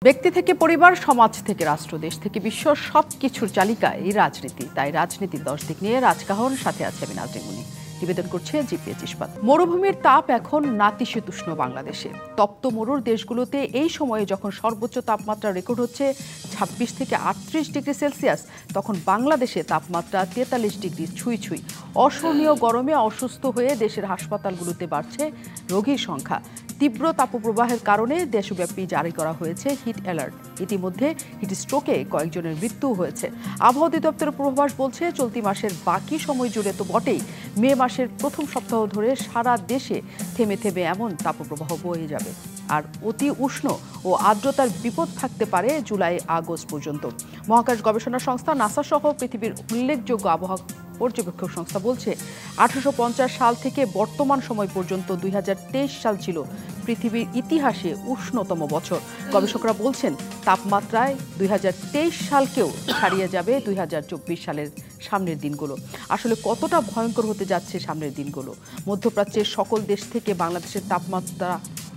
ব্যক্তি থেকে পরিবার, সমাজ থেকে রাষ্ট্র, দেশ থেকে বিশ্ব সবকিছুর চালিকা এই রাজনীতি। তাই রাজনীতির 10 দিক নিয়ে রাজকাহন, সাথে আছে আমি নাজনীন মুনি। নিবেদন করছে জিপিএচ ইস্পাত। মরুভূমির তাপ এখন নাতিশীতোষ্ণ বাংলাদেশে। তপ্ত মরুর দেশগুলোতে এই সময়ে যখন সর্বোচ্চ তাপমাত্রা রেকর্ড হচ্ছে 26 থেকে 38 ডিগ্রি সেলসিয়াস, তখন বাংলাদেশে তাপমাত্রা 43 ডিগ্রি ছুঁই ছুঁই। অসহনীয় গরমে অসুস্থ হয়ে দেশের হাসপাতালগুলোতে বাড়ছে রোগীর সংখ্যা। তীব্র তাপপ্রবাহের কারণে দেশব্যাপী জারি করা হয়েছে হিট অ্যালার্ট। ইতিমধ্যে হিট স্ট্রোকে কয়েকজনের মৃত্যু হয়েছে। আবহাওয়া অধিদপ্তরের পূর্বাভাস বলছে, চলতি মাসের বাকি সময় জুড়ে তো বটেই, মে মাসের প্রথম সপ্তাহ ধরে সারা দেশে থেমে থেমে এমন তাপপ্রবাহ বয়ে যাবে। আর অতি উষ্ণ ও আর্দ্রতার বিপদ থাকতে পারে জুলাই আগস্ট পর্যন্ত। মহাকাশ গবেষণা সংস্থা নাসা সহ পৃথিবীর উল্লেখযোগ্য আবহাওয়া পর্যবেক্ষক সংস্থা বলছে, 1850 সাল থেকে বর্তমান সময় পর্যন্ত 2023 সাল ছিল পৃথিবীর ইতিহাসে উষ্ণতম বছর। গবেষকরা বলছেন, তাপমাত্রায় 2023 সালকেও ছাড়িয়ে যাবে 2024 সালের সামনের দিনগুলো। আসলে কতটা ভয়ঙ্কর হতে যাচ্ছে সামনের দিনগুলো? মধ্যপ্রাচ্যের সকল দেশ থেকে বাংলাদেশের তাপমাত্রা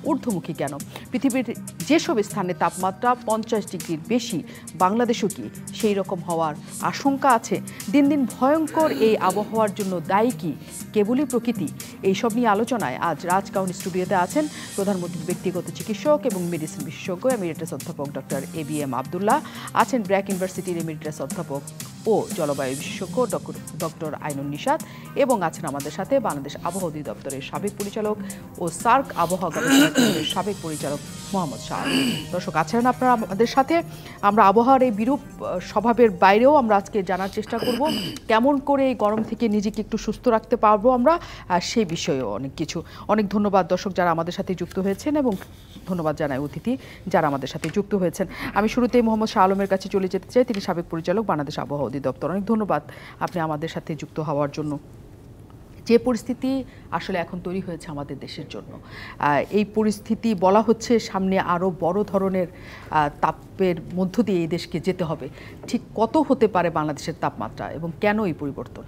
ঊর্ধ্বমুখী কেন? পৃথিবীর যেসব স্থানে তাপমাত্রা 50 ডিগ্রির বেশি, বাংলাদেশও কি সেই রকম হওয়ার আশঙ্কা আছে? দিন দিন ভয়ঙ্কর এই আবহাওয়ার জন্য দায়ী কি কেবলই প্রকৃতি? এইসব নিয়ে আলোচনায় আজ রাজকাহন স্টুডিওতে আছেন প্রধানমন্ত্রীর ব্যক্তিগত চিকিৎসক এবং মেডিসিন বিশেষজ্ঞ এমিরেটাস অধ্যাপক ডক্টর ABM আবদুল্লাহ, আছেন ব্র্যাক ইউনিভার্সিটির এমিরেটাস অধ্যাপক ও জলবায়ু বিশেষজ্ঞ ডক্টর আইনুন নিশাত, এবং আছেন আমাদের সাথে বাংলাদেশ আবহাওয়া অধিদপ্তরের সাবেক পরিচালক ও সার্ক আবহাওয়া গবেষণা কেন্দ্রের সাবেক পরিচালক মোহাম্মদ শাহ। দর্শক আছেন আপনারা আমাদের সাথে। আমরা আবহাওয়ার এই বিরূপ স্বভাবের বাইরেও আমরা আজকে জানার চেষ্টা করব কেমন করে এই গরম থেকে নিজেকে একটু সুস্থ রাখতে পারবো আমরা, সেই বিষয়েও অনেক কিছু। অনেক ধন্যবাদ দর্শক যারা আমাদের সাথে যুক্ত হয়েছেন, এবং ধন্যবাদ জানাই অতিথি যারা আমাদের সাথে যুক্ত হয়েছেন। আমি শুরুতেই মোহাম্মদ শাহ আলমের কাছে চলে যেতে চাই, তিনি সাবেক পরিচালক বাংলাদেশ আবহাওয়া অধিদপ্তর। অনেক ধন্যবাদ আপনি আমাদের সাথে যুক্ত হওয়ার জন্য। যে পরিস্থিতি আসলে এখন তৈরি হয়েছে আমাদের দেশের জন্য, এই পরিস্থিতি বলা হচ্ছে সামনে আরও বড় ধরনের তাপের মধ্য দিয়ে এই দেশকে যেতে হবে। ঠিক কত হতে পারে বাংলাদেশের তাপমাত্রা এবং কেন এই পরিবর্তন?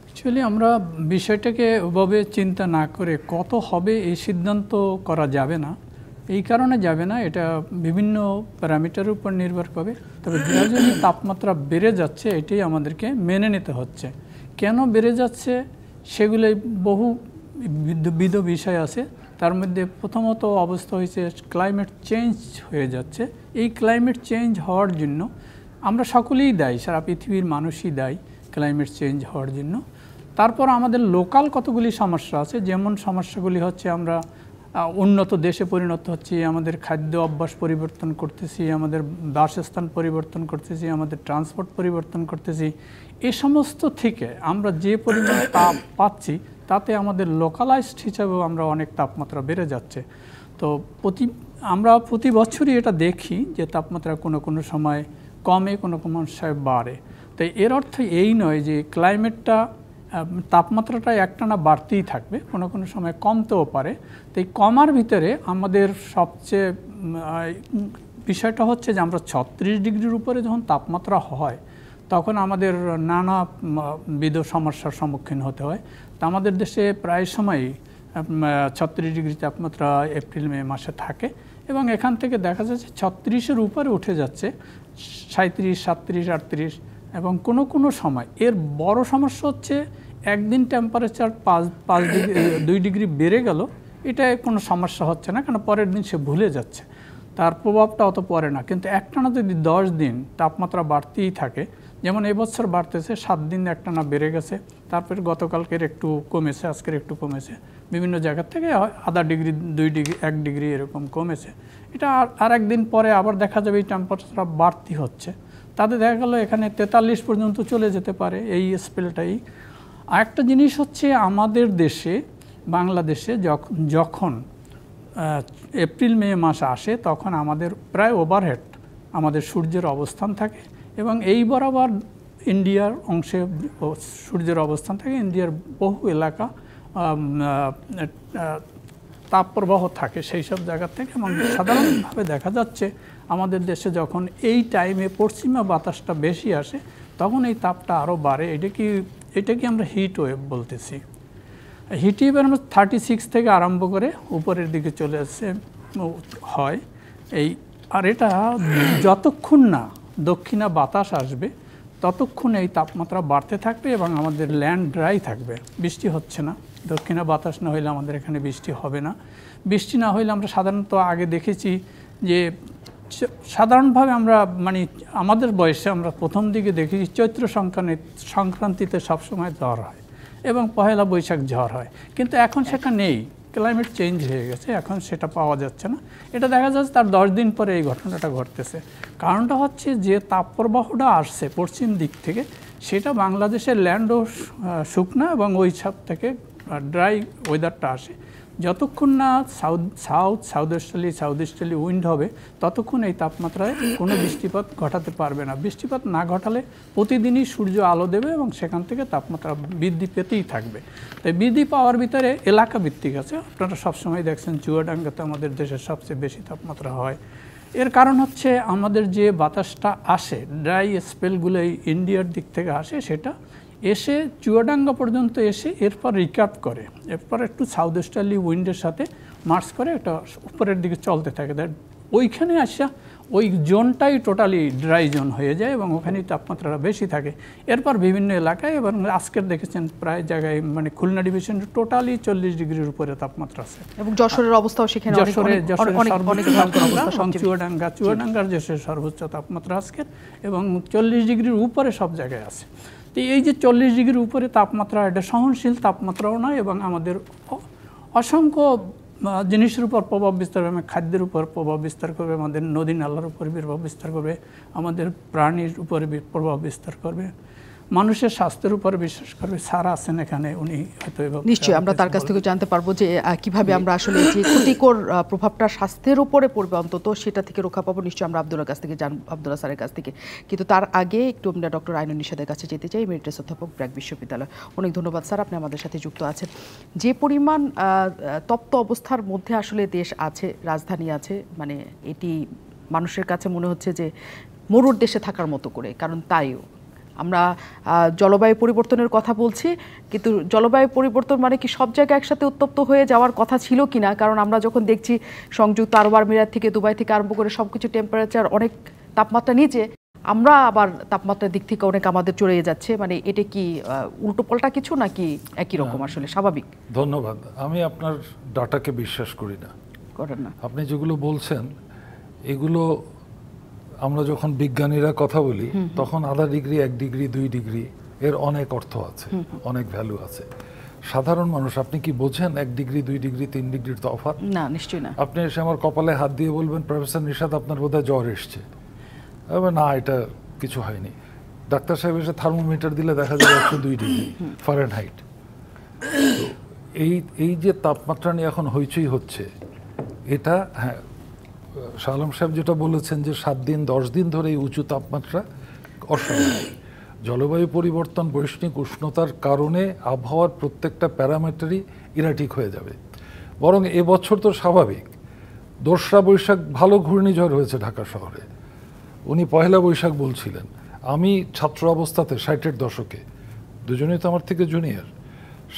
অ্যাকচুয়ালি আমরা বিষয়টাকে ওভাবে চিন্তা না করে কত হবে এই সিদ্ধান্ত করা যাবে না। এই কারণে যাবে না, এটা বিভিন্ন প্যারামিটারের উপর নির্ভর করবে। তবে যে তাপমাত্রা বেড়ে যাচ্ছে এটাই আমাদেরকে মেনে নিতে হচ্ছে। কেন বেড়ে যাচ্ছে সেগুলো বহু বিধ বিষয় আছে। তার মধ্যে প্রথমত অবস্থা হয়েছে ক্লাইমেট চেঞ্জ হয়ে যাচ্ছে। এই ক্লাইমেট চেঞ্জ হওয়ার জন্য আমরা সকলেই দায়ী, সারা পৃথিবীর মানুষই দায়ী ক্লাইমেট চেঞ্জ হওয়ার জন্য। তারপর আমাদের লোকাল কতগুলি সমস্যা আছে, যেমন সমস্যাগুলি হচ্ছে আমরা উন্নত দেশে পরিণত হচ্ছি, আমাদের খাদ্য অভ্যাস পরিবর্তন করতেছি, আমাদের বাসস্থান পরিবর্তন করতেছি, আমাদের ট্রান্সপোর্ট পরিবর্তন করতেছি। এ সমস্ত থেকে আমরা যে পরিমাণ তাপ পাচ্ছি তাতে আমাদের লোকালাইজড হিসাবেও আমরা অনেক তাপমাত্রা বেড়ে যাচ্ছে। তো আমরা প্রতি বছরই এটা দেখি যে তাপমাত্রা কোনো কোনো সময় কমে, কোনো কোনো সময় বাড়ে। তাই এর অর্থ এই নয় যে তাপমাত্রাটা একটানা বাড়তেই থাকবে, কোনো কোনো সময় কমতেও পারে। তাই কমার ভিতরে আমাদের সবচেয়ে বিষয়টা হচ্ছে যে আমরা 36 ডিগ্রির উপরে যখন তাপমাত্রা হয় তখন আমাদের নানাবিধ সমস্যার সম্মুখীন হতে হয়। তা আমাদের দেশে প্রায় সময়ই 36 ডিগ্রি তাপমাত্রা এপ্রিল মে মাসে থাকে, এবং এখান থেকে দেখা যাচ্ছে 36-এর উপরে উঠে যাচ্ছে 37, 37, 38, এবং কোনো কোনো সময় এর বড় সমস্যা হচ্ছে একদিন টেম্পারেচার 2 ডিগ্রি বেড়ে গেল, এটা কোনো সমস্যা হচ্ছে না, কারণ পরের দিন সে ভুলে যাচ্ছে, তার প্রভাবটা অত পড়ে না। কিন্তু একটানা যদি 10 দিন তাপমাত্রা বাড়তেই থাকে, যেমন এবছর বাড়তেছে 7 দিন একটানা বেড়ে গেছে, তারপরে গতকালকের একটু কমেছে, আজকের একটু কমেছে, বিভিন্ন জায়গা থেকে আধা ডিগ্রি, 2 ডিগ্রি, 1 ডিগ্রি এরকম কমেছে। এটা আর একদিন পরে আবার দেখা যাবে এই টেম্পারেচার বাড়তি হচ্ছে, তাতে দেখা গেল এখানে 43 পর্যন্ত চলে যেতে পারে এই স্পেলটাই। আরেকটা জিনিস হচ্ছে আমাদের দেশে, বাংলাদেশে যখন এপ্রিল মে মাস আসে তখন আমাদের প্রায় ওভারহেড আমাদের সূর্যের অবস্থান থাকে, এবং এই বরাবর ইন্ডিয়ার অংশে সূর্যের অবস্থান থাকে। ইন্ডিয়ার বহু এলাকা তাপপ্রবাহ থাকে সেই সব জায়গা থেকে, এবং সাধারণভাবে দেখা যাচ্ছে আমাদের দেশে যখন এই টাইমে পশ্চিমা বাতাসটা বেশি আসে তখন এই তাপটা আরও বাড়ে। এটাকে আমরা হিট ওয়েভ বলতেছি। হিট ওয়েভ আমরা 36 থেকে আরম্ভ করে উপরের দিকে চলে আসছে হয়, এই আর এটা যতক্ষণ না দক্ষিণা বাতাস আসবে ততক্ষণ এই তাপমাত্রা বাড়তে থাকবে এবং আমাদের ল্যান্ড ড্রাই থাকবে, বৃষ্টি হচ্ছে না। দক্ষিণা বাতাস না হইলে আমাদের এখানে বৃষ্টি হবে না। বৃষ্টি না হইলে আমরা সাধারণত আগে দেখেছি যে সাধারণভাবে আমরা মানে আমাদের বয়সে আমরা প্রথম দিকে দেখেছি চৈত্র সংক্রান্তিতে সবসময় ঝড় হয় এবং পহেলা বৈশাখ ঝড় হয়, কিন্তু এখন সেটা নেই। ক্লাইমেট চেঞ্জ হয়ে গেছে, এখন সেটা পাওয়া যাচ্ছে না। এটা দেখা যাচ্ছে তার 10 দিন পরে এই ঘটনাটা ঘটতেছে। কারণটা হচ্ছে যে তাপপ্রবাহটা আসছে পশ্চিম দিক থেকে, সেটা বাংলাদেশের ল্যান্ডও শুকনা এবং ওই সব থেকে ড্রাই ওয়েদারটা আসে। যতক্ষণ না সাউথ ইস্টার্লি উইন্ড হবে ততক্ষণ এই তাপমাত্রায় কোনো বৃষ্টিপাত ঘটাতে পারবে না। বৃষ্টিপাত না ঘটালে প্রতিদিনই সূর্য আলো দেবে এবং সেখান থেকে তাপমাত্রা বৃদ্ধি পেতেই থাকবে। তাই বৃদ্ধি পাওয়ার ভিতরে এলাকা ভিত্তিক আছে। আপনারা সবসময় দেখছেন চুয়াডাঙ্গাতে আমাদের দেশের সবচেয়ে বেশি তাপমাত্রা হয়। এর কারণ হচ্ছে আমাদের যে বাতাসটা আসে, ড্রাই স্পেলগুলো ইন্ডিয়ার দিক থেকে আসে, সেটা এসে চুয়াডাঙ্গা পর্যন্ত এসে এরপর রিকার্ভ করে, এরপর একটু সাউথ ইস্টার্লি উইন্ডের সাথে মার্চ করে একটা উপরের দিকে চলতে থাকে। ওইখানে আসা ওই জোনটাই টোটালি ড্রাই জোন হয়ে যায় এবং ওখানেই তাপমাত্রাটা বেশি থাকে। এরপর বিভিন্ন এলাকায় এবং আজকের দেখেছেন প্রায় জায়গায় মানে খুলনা ডিভিশন টোটালি 40 ডিগ্রির উপরে তাপমাত্রা আছে এবং যশোরের অবস্থাও সেখানে চুয়াডাঙ্গার দেশের সর্বোচ্চ তাপমাত্রা আজকের এবং 40 ডিগ্রির উপরে সব জায়গায় আছে। তো এই যে 40 ডিগ্রির উপরে তাপমাত্রা, এটা সহনশীল তাপমাত্রাও নয় এবং আমাদের অসংখ্য জিনিসের উপর প্রভাব বিস্তার করবে। খাদ্যের উপর প্রভাব বিস্তার করবে, আমাদের নদী নালার উপর প্রভাব বিস্তার করবে, আমাদের প্রাণীর উপরে প্রভাব বিস্তার করবে, মানুষের স্বাস্থ্যের উপর বিশ্বাস করবে। স্যার আছেন এখানে, উনি হয়তো নিশ্চয়ই আমরা তার কাছ থেকে জানতে পারবো যে কিভাবে আমরা আসলে যে ক্ষতিকর প্রভাবটা স্বাস্থ্যের উপরে পড়বে অন্তত সেটা থেকে রক্ষা পাবো। নিশ্চয়ই আমরা আব্দুল্লাহর কাছ থেকে জানবো, আব্দুল্লাহ স্যারের কাছ থেকে। কিন্তু তার আগে একটু আমরা ডক্টর আইনুন নিশাদের কাছে যেতে চাই, এমিরেটাস অধ্যাপক ব্র্যাক বিশ্ববিদ্যালয়। অনেক ধন্যবাদ স্যার, আপনি আমাদের সাথে যুক্ত আছেন। যে পরিমাণ তপ্ত অবস্থার মধ্যে আসলে দেশ আছে, রাজধানী আছে, মানে এটি মানুষের কাছে মনে হচ্ছে যে মরুর দেশে থাকার মতো করে। কারণ তাইও আমরা জলবায়ু পরিবর্তনের কথা বলছি, কিন্তু জলবায়ু পরিবর্তন মানে কি সব জায়গায় একসাথে উত্তপ্ত হয়ে যাওয়ার কথা ছিল কি না? কারণ আমরা যখন দেখছি সংযুক্ত আরব আমিরাত থেকে দুবাই থেকে আরম্ভ করে সব কিছু টেম্পারেচার অনেক তাপমাত্রা নিচে, আমরা আবার তাপমাত্রার দিক থেকে অনেক আমাদের চলে যাচ্ছে। মানে এটা কি উল্টোপাল্টা কিছু নাকি একই রকম আসলে স্বাভাবিক? ধন্যবাদ। আমি আপনার ডাটাকে বিশ্বাস করি না। করেন না? আপনি যেগুলো বলছেন এগুলো আমরা যখন বিজ্ঞানীরা কথা বলি তখন আধা ডিগ্রি, 1 ডিগ্রি, 2 ডিগ্রি এর অনেক অর্থ আছে, অনেক ভ্যালু আছে। সাধারণ মানুষ আপনি কি বোঝেন 1 ডিগ্রি, 2 ডিগ্রি, 3 ডিগ্রির তফাৎ? না, নিশ্চয়ই না। আপনি এসে আমার কপালে হাত দিয়ে বলবেন প্রফেসর নিশাত আপনার বোধহয় জ্বর এসছে, না এটা কিছু হয়নি। ডাক্তার সাহেব এসে থার্মোমিটার দিলে দেখা যাবে 102 ডিগ্রি ফারেনহাইট। তো এই যে তাপমাত্রা নিয়ে এখন হইচই হচ্ছে, এটা হ্যাঁ শাহ আলম সাহেব যেটা বলেছেন যে 7 দিন 10 দিন ধরে এই উঁচু তাপমাত্রা অস্বাভাবিক। জলবায়ু পরিবর্তন, বৈশ্বিক উষ্ণতার কারণে আবহাওয়ার প্রত্যেকটা প্যারামিটারই ইরাটিক হয়ে যাবে। বরং এবছর তো স্বাভাবিক, 2রা বৈশাখ ভালো ঘূর্ণিঝড় হয়েছে ঢাকা শহরে। উনি পহেলা বৈশাখ বলছিলেন। আমি ছাত্র অবস্থাতে 60-এর দশকে, দুজনেই তো আমার থেকে জুনিয়র,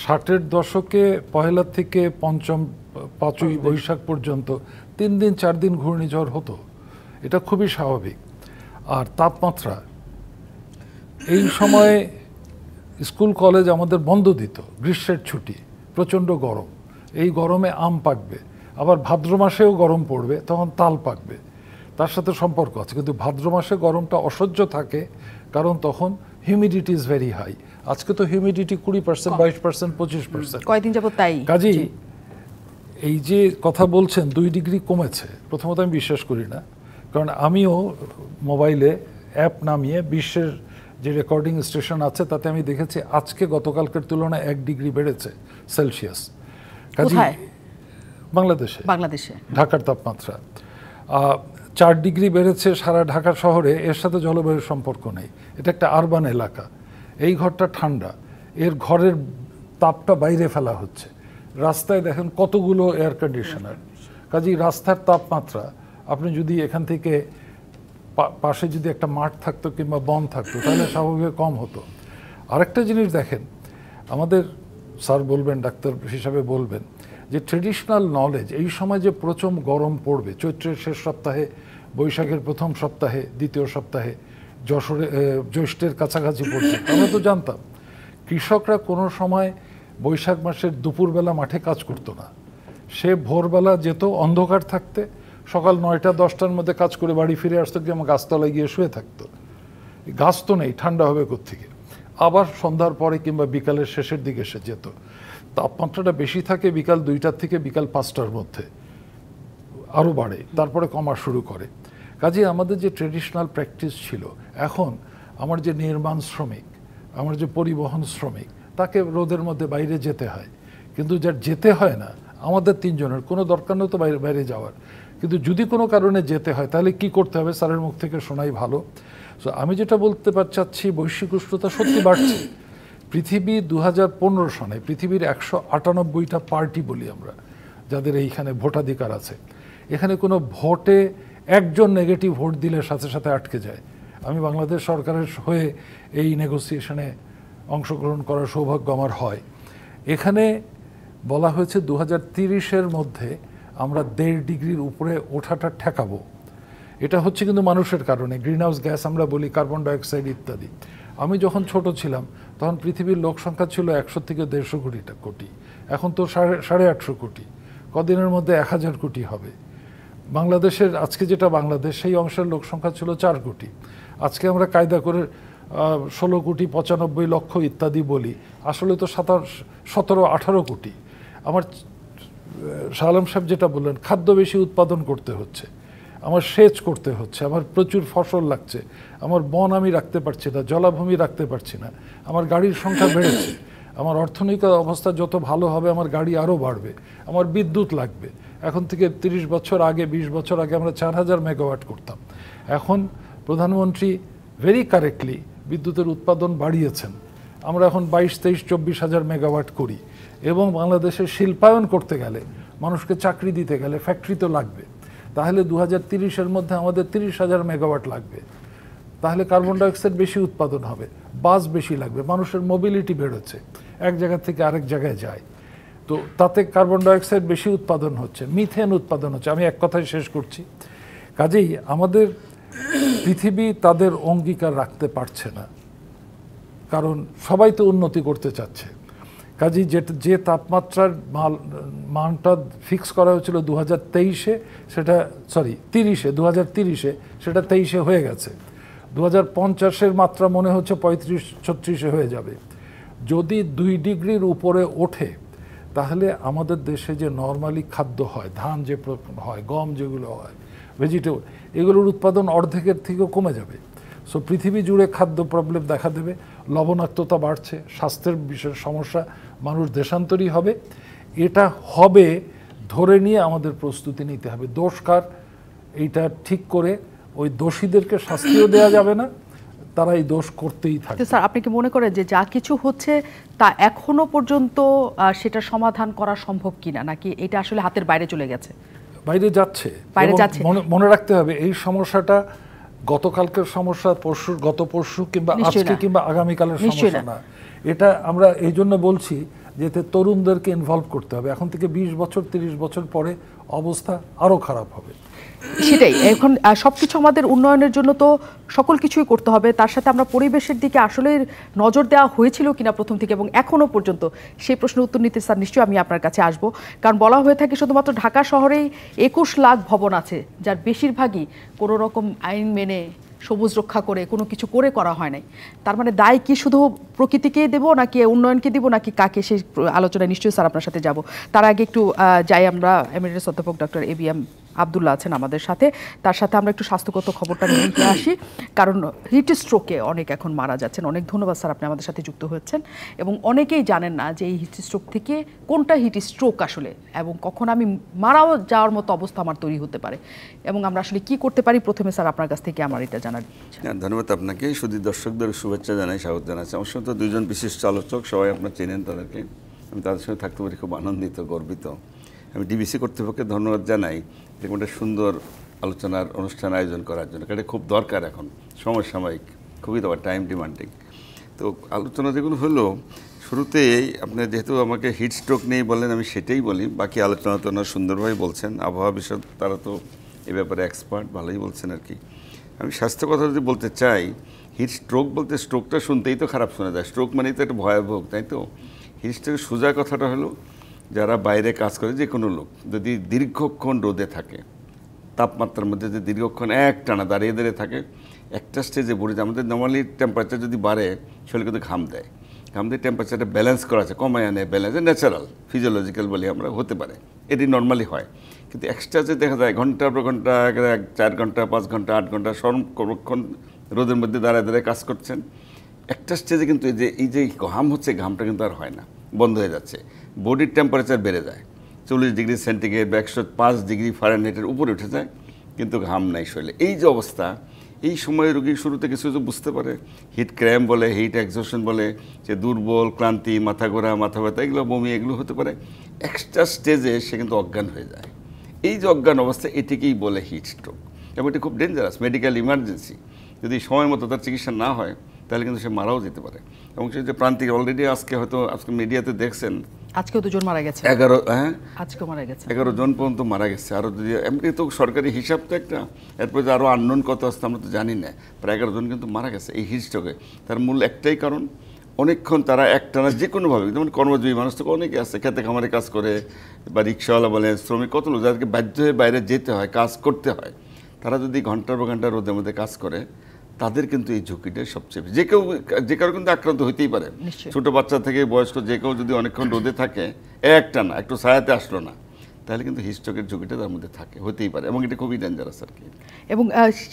60-এর দশকে পহেলা থেকে 5ই বৈশাখ পর্যন্ত 3 দিন 4 দিন ঘূর্ণিঝড় হতো। এটা খুবই স্বাভাবিক। আর তাপমাত্রা এই সময়ে স্কুল কলেজ আমাদের বন্ধ দিত, গ্রীষ্মের ছুটি, প্রচণ্ড গরম। এই গরমে আম পাকবে, আবার ভাদ্র মাসেও গরম পড়বে, তখন তাল পাকবে, তার সাথে সম্পর্ক আছে। কিন্তু ভাদ্র মাসে গরমটা অসহ্য থাকে, কারণ তখন হিউমিডিটি ইজ ভেরি হাই। আজকে তো হিউমিডিটি 20%, 22%, 25%। কয়েকদিন যাবত তাই। কাজেই এই যে কথা বলছেন 2 ডিগ্রি কমেছে, প্রথমত আমি বিশ্বাস করি না। কারণ আমিও মোবাইলে অ্যাপ নামিয়ে বিশ্বের যে রেকর্ডিং স্টেশন আছে তাতে আমি দেখেছি আজকে গতকালকের তুলনায় 1 ডিগ্রি বেড়েছে সেলসিয়াস। কোথায়? বাংলাদেশে ঢাকার তাপমাত্রা 4 ডিগ্রি বেড়েছে সারা ঢাকা শহরে। এর সাথে জলবায়ুর সম্পর্ক নেই, এটা একটা আরবান এলাকা। এই ঘরটা ঠান্ডা, এর ঘরের তাপটা বাইরে ফেলা হচ্ছে। রাস্তায় দেখেন কতগুলো এয়ার কন্ডিশনার। কাজেই রাস্তার তাপমাত্রা, আপনি যদি এখান থেকে পাশে যদি একটা মাঠ থাকতো কিংবা বন থাকতো তাহলে স্বাভাবিক কম হতো। আরেকটা জিনিস দেখেন, আমাদের স্যার বলবেন, ডাক্তার হিসাবে বলবেন যে ট্রেডিশনাল নলেজ, এই সময় যে প্রচণ্ড গরম পড়বে, চৈত্রের শেষ সপ্তাহে, বৈশাখের প্রথম সপ্তাহে, দ্বিতীয় সপ্তাহে, জ্যৈষ্ঠের কাছাকাছি পড়ছে, আমরা তো জানতাম। কৃষকরা কোনো সময় বৈশাখ মাসের দুপুরবেলা মাঠে কাজ করতো না, সে ভোরবেলা যেত অন্ধকার থাকতে, সকাল 9টা 10টার মধ্যে কাজ করে বাড়ি ফিরে আসতো, গিয়ে আমার গাছতলায় গিয়ে শুয়ে থাকতো। গাছ তো নেই, ঠান্ডা হবে কোত্থেকে। আবার সন্ধ্যার পরে কিংবা বিকালের শেষের দিকে সে যেত। তাপমাত্রাটা বেশি থাকে বিকাল 2টার থেকে বিকাল 5টার মধ্যে, আরও বাড়ে, তারপরে কমা শুরু করে। কাজেই আমাদের যে ট্রেডিশনাল প্র্যাকটিস ছিল, এখন আমার যে নির্মাণ শ্রমিক, আমার যে পরিবহন শ্রমিক, তাকে রোদের মধ্যে বাইরে যেতে হয়। কিন্তু যার যেতে হয় না, আমাদের 3 জনের কোনো দরকার নেই তো বাইরে যাওয়ার, কিন্তু যদি কোনো কারণে যেতে হয় তাহলে কি করতে হবে, স্যারের মুখ থেকে শোনাই ভালো। সো আমি যেটা বলতে চাচ্ছি, বৈশ্বিক উষ্ণতা সত্যি বাড়ছে। পৃথিবী 2015 সনে পৃথিবীর 198টা পার্টি বলি আমরা, যাদের এইখানে ভোটাধিকার আছে, এখানে কোনো ভোটে একজন নেগেটিভ ভোট দিলে সাথে সাথে আটকে যায়। আমি বাংলাদেশ সরকারের হয়ে এই নেগোসিয়েশনে অংশগ্রহণ করার সৌভাগ্য আমার হয়। এখানে বলা হয়েছে 2030-এর মধ্যে আমরা 1.5 ডিগ্রির উপরে ওঠাটা ঠেকাবো। এটা হচ্ছে কিন্তু মানুষের কারণে, গ্রিন হাউস গ্যাস আমরা বলি, কার্বন ডাইঅক্সাইড ইত্যাদি। আমি যখন ছোট ছিলাম তখন পৃথিবীর লোক সংখ্যা ছিল 100 থেকে 150 কোটি, এখন তো 850 কোটি, কদিনের মধ্যে 1000 কোটি হবে। বাংলাদেশের আজকে যেটা বাংলাদেশ, সেই অংশের লোক সংখ্যা ছিল 4 কোটি। আজকে আমরা কায়দা করে 16 কোটি 95 লক্ষ ইত্যাদি বলি, আসলে তো 17-18 কোটি। আমার শাহ আলম সাহেব যেটা বললেন, খাদ্য বেশি উৎপাদন করতে হচ্ছে, আমার সেচ করতে হচ্ছে, আমার প্রচুর ফসল লাগছে, আমার বন আমি রাখতে পারছি না, জলাভূমি রাখতে পারছি না, আমার গাড়ির সংখ্যা বেড়েছে, আমার অর্থনৈতিক অবস্থা যত ভালো হবে আমার গাড়ি আরও বাড়বে, আমার বিদ্যুৎ লাগবে। এখন থেকে 30 বছর আগে, 20 বছর আগে আমরা 4000 মেগাওয়াট করতাম, এখন প্রধানমন্ত্রী ভেরি কারেক্টলি বিদ্যুতের উৎপাদন বাড়িয়েছেন, আমরা এখন 22-23-24 মেগাওয়াট করি। এবং বাংলাদেশের শিল্পায়ন করতে গেলে, মানুষকে চাকরি দিতে গেলে ফ্যাক্টরি তো লাগবে, তাহলে 2030-এর মধ্যে আমাদের 30,000 মেগাওয়াট লাগবে। তাহলে কার্বন ডাইঅক্সাইড বেশি উৎপাদন হবে, বাস বেশি লাগবে, মানুষের মোবিলিটি বেড়েছে, এক জায়গা থেকে আরেক জায়গায় যায়, তো তাতে কার্বন ডাইঅক্সাইড বেশি উৎপাদন হচ্ছে, মিথেন উৎপাদন হচ্ছে। আমি এক কথায় শেষ করছি, কাজেই আমাদের পৃথিবী তাদের অঙ্গীকার রাখতে পারছে না, কারণ সবাই তো উন্নতি করতে চাচ্ছে। কাজেই যে তাপমাত্রার মানটা ফিক্স করা হয়েছিল 2023-এ, সেটা 2030-এ সেটা 23-এ হয়ে গেছে। 2050-এর মাত্রা মনে হচ্ছে 35-36-এ হয়ে যাবে। যদি 2 ডিগ্রির উপরে ওঠে, তাহলে আমাদের দেশে যে নর্মালি খাদ্য হয়, ধান যে হয়, গম যেগুলো হয়, ভেজিটেবল, এগুলোর উৎপাদন অর্ধেকের থেকেও কমে যাবে। সো পৃথিবী জুড়ে খাদ্য প্রবলেম দেখা দেবে, লবণাক্ততা বাড়ছে, স্বাস্থ্যের বিশেষ সমস্যা, মানুষ দেশান্তরী হবে। এটা হবে ধরে নিয়ে আমাদের প্রস্তুতি নিতে হবে। দোষ কার, এইটা ঠিক করে ওই দোষীদেরকে শাস্তিও দেওয়া যাবে না, তারা এই দোষ করতেই থাকে। স্যার, আপনি কি মনে করেন যে যা কিছু হচ্ছে তা এখনো পর্যন্ত সেটা সমাধান করা সম্ভব কিনা, নাকি এটা আসলে হাতের বাইরে চলে গেছে? বাইরে যাচ্ছে। মনে রাখতে হবে এই সমস্যাটা গতকালকের সমস্যা, গত পরশু কিংবা আজকে কিংবা আগামীকালের সমস্যা না। এটা আমরা এই জন্য বলছি যেতে তরুণদেরকে ইনভলভ করতে হবে। এখন থেকে 20 বছর 30 বছর পরে অবস্থা আরো খারাপ হবে। সেটাই, এখন সবকিছু আমাদের উন্নয়নের জন্য তো সকল কিছুই করতে হবে, তার সাথে আমরা পরিবেশের দিকে আসলে নজর দেওয়া হয়েছিল কিনা প্রথম থেকে এবং এখনো পর্যন্ত, সেই প্রশ্নের উত্তর নিতে স্যার নিশ্চয়ই আমি আপনার কাছে আসব। কারণ বলা হয়ে থাকে শুধুমাত্র ঢাকা শহরেই 21 লাখ ভবন আছে, যার বেশিরভাগই কোনো রকম আইন মেনে, সবুজ রক্ষা করে কোনো কিছু করে করা হয় নাই। তার মানে দায় কি শুধু প্রকৃতিকেই দেবো, নাকি উন্নয়নকে দিব, নাকি কাকে, সেই আলোচনায় নিশ্চয়ই স্যার আপনার সাথে যাব। তার আগে একটু যাই আমরা, এমিরেটস অধ্যাপক ডক্টর ABM আব্দুল্লাহ আছেন আমাদের সাথে, তার সাথে আমরা একটু স্বাস্থ্যগত খবরটা নিয়ে আসি, কারণ হিট স্ট্রোকে অনেক এখন মারা যাচ্ছেন। অনেক ধন্যবাদ স্যার, আপনি আমাদের সাথে যুক্ত হয়েছেন। এবং অনেকেই জানেন না যে এই হিট স্ট্রোক থেকে কোনটা হিট স্ট্রোক আসলে, এবং কখন আমি মারাও যাওয়ার মতো অবস্থা আমার তৈরি হতে পারে, এবং আমরা আসলে কি করতে পারি। প্রথমে স্যার আপনার কাছ থেকে আমার এটা জানার। ধন্যবাদ আপনাকে, শুধু দর্শকদের শুভেচ্ছা জানাই, স্বাগত জানাচ্ছি। আমার সঙ্গে তো 2 জন বিশিষ্ট আলোচক, সবাই আপনার চেনেন তাদেরকে, আমি তাদের সঙ্গে থাকতে পারি খুব আনন্দিত, গর্বিত। আমি ডিবিসি কর্তৃপক্ষকে ধন্যবাদ জানাই এরকম একটা সুন্দর আলোচনার অনুষ্ঠান আয়োজন করার জন্য। এটা খুব দরকার, এখন সমসাময়িক, খুবই দরকার, টাইম ডিমান্ডিং। তো আলোচনা যেগুলো হলো শুরুতেই আপনি যেহেতু আমাকে হিট স্ট্রোক নিয়ে বলেন, আমি সেটাই বলি। বাকি আলোচনা তো ওনারা সুন্দরভাবে বলছেন, আবহাওয়া বিষয় তারা তো এ ব্যাপারে এক্সপার্ট, ভালোই বলছেন আর কি। আমি স্বাস্থ্য কথা যদি বলতে চাই, হিট স্ট্রোক বলতে স্ট্রোকটা শুনতেই তো খারাপ শোনা যায়, স্ট্রোক মানেই তো একটা ভয়াবহ, তাই তো? হিট স্ট্রোকের সোজা কথাটা হলো, যারা বাইরে কাজ করে যে কোনো লোক যদি দীর্ঘক্ষণ রোদে থাকে, তাপমাত্রার মধ্যে যে দীর্ঘক্ষণ একটানা দাঁড়িয়ে দাঁড়িয়ে থাকে, একটা স্টেজে পড়ে যায়। আমাদের নর্মালি টেম্পারেচার যদি বাড়ে, শরীরে কিন্তু ঘাম দেয়, ঘাম দিয়ে টেম্পারেচারটা ব্যালেন্স করা আছে, কমায় আনে, ব্যালেন্স ন্যাচারাল ফিজিওলজিক্যাল বলি আমরা, হতে পারে, এটি নর্মালি হয়। কিন্তু এক্সট্রা যে দেখা যায় ঘন্টার পর ঘন্টা, 4 ঘন্টা 5 ঘন্টা 8 ঘন্টা সর্বক্ষণ রোদের মধ্যে দাঁড়ায় দাঁড়ায় কাজ করছেন, একটা স্টেজে কিন্তু এই যে ঘাম হচ্ছে, ঘামটা কিন্তু আর হয় না, বন্ধ হয়ে যাচ্ছে, বডির টেম্পারেচার বেড়ে যায় 40 ডিগ্রি সেন্টিগ্রেড বা 105 ডিগ্রি ফারেনহাইটের উপরে উঠে যায়, কিন্তু ঘাম নাই শরীরে। এই যে অবস্থা, এই সময় রোগী শুরুতে কিছু কিছু বুঝতে পারে, হিট ক্র্যাম্প বলে, হিট এক্সহশন বলে, যে দুর্বল, ক্লান্তি, মাথা ঘোরা, মাথা ব্যথা, এগুলো বমি, এগুলো হতে পারে। এক্সট্রা স্টেজে সে কিন্তু অজ্ঞান হয়ে যায়। এই যে অজ্ঞান অবস্থা, এটিকেই বলে হিট স্ট্রোক, এবং এটি খুব ডেঞ্জারাস, মেডিকেল ইমার্জেন্সি। যদি সময় মতো তার চিকিৎসা না হয়, তাহলে কিন্তু সে মারাও যেতে পারে। এবং সে যে প্রান্তিক, অলরেডি আজকে মিডিয়াতে দেখছেন, আজকেও 2 জন মারা গেছে, 11, হ্যাঁ আজকেও মারা গেছে, 11 জন পর্যন্ত মারা গেছে। আরও যদি এমনি তো সরকারি হিসাব তো একটা, এরপরে যে আরও আননোন কত আসতে আমরা তো জানি না, প্রায় 11 জন কিন্তু মারা গেছে এই হিট স্ট্রোকে। তার মূল একটাই কারণ, অনেকক্ষণ তারা একটানা যে কোনোভাবে, যেমন কর্মজীবী মানুষ তো অনেকে আছে, খেতে খামারে কাজ করে, বা রিক্সাওয়ালা বলে, শ্রমিক, কত লোক যাদেরকে বাধ্য হয়ে বাইরে যেতে হয়, কাজ করতে হয়, তারা যদি ঘন্টার পর ঘন্টা রোদের মধ্যে কাজ করে, তাদের কিন্তু এই ঝুঁকিটা সবচেয়ে বেশি। যে কারো কিন্তু আক্রান্ত হইতেই পারে, ছোট বাচ্চা থেকে বয়স্ক যে কেউ যদি অনেকক্ষণ রোদে থাকে, একটানা একটু ছায়াতে আসলো না, তাহলে কিন্তু হিট স্ট্রোকের ঝুঁকিটা তার মধ্যে থাকে, হতেই পারে, এবং এটা খুবই ডেঞ্জারাস আর কি। এবং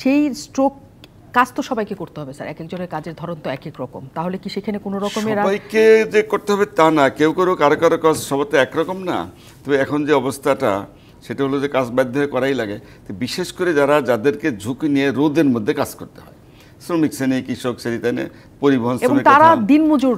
সেই স্ট্রোক কাজ তো সবাইকে করতে হবে স্যার, এক একজনের কাজের ধরন তো এক এক রকম, তাহলে কি সেখানে কোনো রকমের সবাইকে যে করতে হবে তা না, কেউ কারো কারো কাজ সবার তো একরকম না। তবে এখন যে অবস্থাটা, সেটা হলো যে কাজ বাধ্য হয়ে করাই লাগে। তো বিশেষ করে যাদেরকে ঝুঁকি নিয়ে রোদের মধ্যে কাজ করতে হয়, শ্রমিক শ্রেণী, কৃষক শ্রেণী, তাই না, পরিবহন এবং শ্রমিক, তারা দিনমজুর,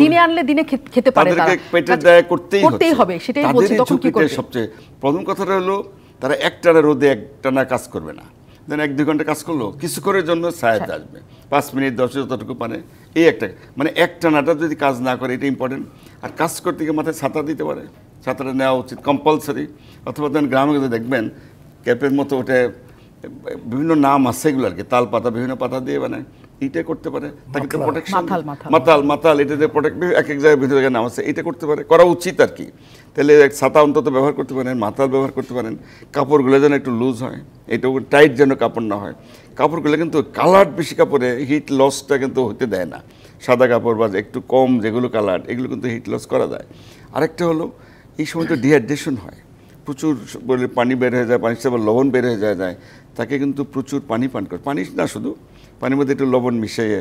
দিনে আনলে দিনে খেতে পারে, তাদেরকে পেটের দায় করতেই হবে, সেটাই বলছি। তখন কি করবে? সবচেয়ে প্রথম কথাটা হলো, তারা একটানা রোদে একটানা কাজ করবে না, দেন 1-2 ঘন্টা কাজ করলো, কিছুক্ষণের জন্য ছায়াতে আসবে, 5 মিনিট 10 যতটুকু পারে, এই একটা, মানে একটানাটা যদি কাজ না করে, এটা ইম্পর্টেন্ট। আর কাজ করতে গিয়ে মাথায় ছাতা দিতে পারে, ছাতাটা নেওয়া উচিত কম্পালসারি। অথবা দেন গ্রামে যদি দেখবেন ক্যাপের মতো ওটা বিভিন্ন নাম আছে এগুলো আর কি, তাল পাতা, বিভিন্ন পাতা দিয়ে বানায়, এইটা করতে পারে, তাকে তো প্রোটেকশন, মাতাল, এটাতে প্রোটেক্ট, এক এক জায়গায় ভিতরে নাম আছে, এটা করতে পারে, করা উচিত আর কি। তাহলে ছাতা অন্তত ব্যবহার করতে পারেন, মাতাল ব্যবহার করতে পারেন, কাপড়গুলো যেন একটু লুজ হয়, এটাও টাইট যেন কাপড় না হয়। কাপড়গুলো কিন্তু কালার বেশি কাপড়ে হিট লসটা কিন্তু হতে দেয় না, সাদা কাপড় বা একটু কম যেগুলো কালার, এগুলো কিন্তু হিট লস করা যায়। আরেকটা হলো, এই সময় তো ডিহাইড্রেশন হয়, প্রচুর পানি বের হয়ে যায়, পানির সাথে লবণ বের হয়ে যায়, তাকে কিন্তু প্রচুর পানি পান করে, পানি না শুধু, পানির মধ্যে একটু লবণ মিশিয়ে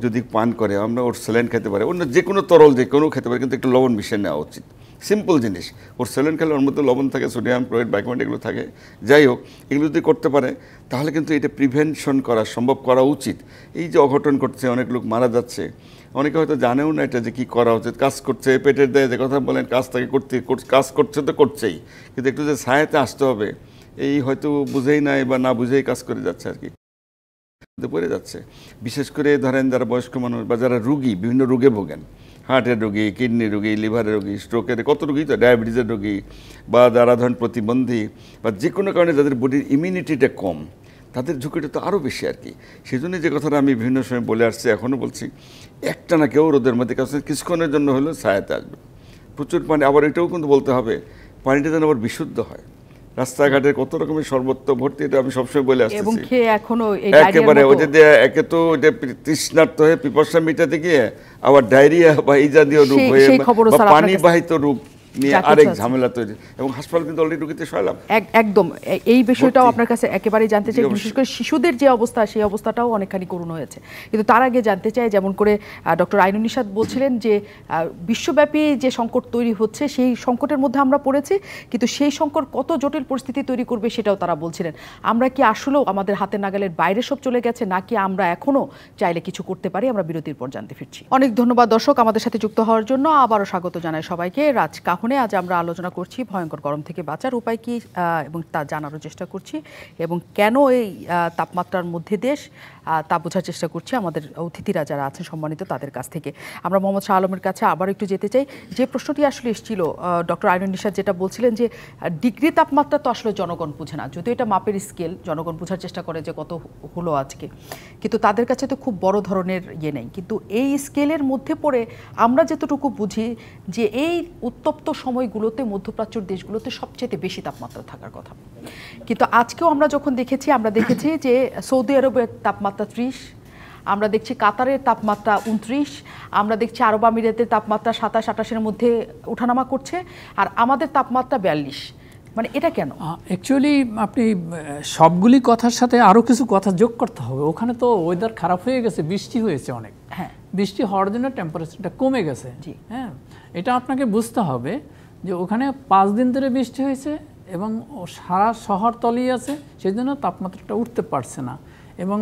যদি পান করে, আমরা ওর স্যালাইন খেতে পারি, অন্য যে কোনো তরল যে কোনো খেতে পারি, কিন্তু একটু লবণ মিশিয়ে নেওয়া উচিত, সিম্পল জিনিস। ওর স্যালাইন খেলে ওর মধ্যে লবণ থাকে, সোডিয়াম ক্লোরাইড, বাইকার্বনেট, এগুলো থাকে। যাই হোক, এগুলো যদি করতে পারে, তাহলে কিন্তু এটা প্রিভেনশন করা সম্ভব, করা উচিত। এই যে অঘটন করছে, অনেক লোক মারা যাচ্ছে, অনেকে হয়তো জানেও না এটা যে কী করা উচিত, কাজ করছে, পেটের দেয় যে কথা বলেন, কাজ তাকে কাজ করছে তো করছেই, কিন্তু একটু যে ছায়াতে আসতে হবে, এই হয়তো বুঝেই নাই বা না বুঝেই কাজ করে যাচ্ছে আর কি, পড়ে যাচ্ছে। বিশেষ করে ধরেন যারা বয়স্ক মানুষ বা যারা রুগী, বিভিন্ন রোগে ভোগেন, হার্টের রোগী, কিডনি রোগী, লিভারের রোগী, স্ট্রোকের, কত রোগী তো, ডায়াবেটিসের রোগী, বা যারা ধরেন প্রতিবন্ধী, বা যে কোনো কারণে যাদের বডির ইমিউনিটিটা কম, তাদের ঝুঁকিটা তো আরও বেশি আর কি। সেই জন্যই যে কথাটা আমি বিভিন্ন সময় বলে আসছি, এখনও বলছি, একটানা কেউ রোদের মধ্যে কাজ কিছুক্ষণের জন্য হলেও ছায়াতে আসবে, প্রচুর পানি। আবার এটাও কিন্তু বলতে হবে, পানিটা যেন আবার বিশুদ্ধ হয়। রাস্তাঘাটে কত রকমের সর্বত্র ভর্তি, এটা আমি সবসময় বলে আসছি, একেবারে ওই যে একে তো এটা তৃষ্ণার্ত হয়ে পিপাসা মিটাতে গিয়ে আবার ডায়রিয়া বা এই জাতীয় রোগ হয়ে, পানি বাহিত রোগ নিয়ে আরেক ঝামেলা তৈরি, এবং হাসপাতাল কিন্তু অলরেডি রোগীতে সরালাম। একদম এই বিষয়টাও আপনার কাছে একেবারেই জানতে চাই, বিশেষ করে শিশুদের যে অবস্থা, সেই অবস্থাটাও অনেকখানি করুণ হয়েছে। কিন্তু তার আগে জানতে চাই, যেমন করে ডক্টর আইনুন নিশাত বলছিলেন যে বিশ্বব্যাপী যে সংকট তৈরি হচ্ছে, সেই সংকটের মধ্যে আমরা পড়েছি, কিন্তু সেই সংকট কত জটিল পরিস্থিতি তৈরি করবে সেটাও তারা বলছিলেন। আমরা কি আসলেও আমাদের হাতের নাগালের বাইরে সব চলে গেছে, নাকি আমরা এখনো চাইলে কিছু করতে পারি? আমরা বিরতির পর জানতে ফিরছি। অনেক ধন্যবাদ দর্শক আমাদের সাথে যুক্ত হওয়ার জন্য। আবারও স্বাগত জানাই সবাইকে। রাজ কাহন কাহনে আজ আমরা আলোচনা করছি ভয়ঙ্কর গরম থেকে বাঁচার উপায় কি এবং তা জানারও চেষ্টা করছি এবং কেন এই তাপমাত্রার মধ্যে দেশ তা বোঝার চেষ্টা করছি আমাদের অতিথিরা যারা আছেন সম্মানিত তাদের কাছ থেকে। আমরা মোহাম্মদ শাহ আলমের কাছে আবার একটু যেতে চাই। যে প্রশ্নটি আসলে এসেছিল ডক্টর আইনুন নিশাত যেটা বলছিলেন যে ডিগ্রি তাপমাত্রা তো আসলে জনগণ বুঝে না, যদিও এটা মাপের স্কেল, জনগণ বোঝার চেষ্টা করে যে কত হলো আজকে, কিন্তু তাদের কাছে তো খুব বড় ধরনের নেই। কিন্তু এই স্কেলের মধ্যে পড়ে আমরা যতটুকু বুঝি যে এই উত্তপ্ত সময়গুলোতে মধ্যপ্রাচ্যের দেশগুলোতে সবচেয়ে বেশি তাপমাত্রা থাকার কথা, কিন্তু আজকেও আমরা যখন আমরা দেখেছি যে সৌদি আরবের তাপমাত্রা 30, আমরা দেখছি কাতারের তাপমাত্রা 29, আমরা দেখছি আরব আমিরাতের তাপমাত্রা 27-28-এর মধ্যে ওঠানামা করছে, আর আমাদের তাপমাত্রা 42। মানে এটা কেন? অ্যাকচুয়ালি আপনি সবগুলি কথার সাথে আরও কিছু কথা যোগ করতে হবে। ওখানে তো ওয়েদার খারাপ হয়ে গেছে, বৃষ্টি হয়েছে অনেক, হ্যাঁ, বৃষ্টি হওয়ার জন্য টেম্পারেচারটা কমে গেছে। হ্যাঁ, এটা আপনাকে বুঝতে হবে যে ওখানে 5 দিন ধরে বৃষ্টি হয়েছে এবং সারা শহর তলিয়ে আছে, সেই জন্য তাপমাত্রাটা উঠতে পারছে না এবং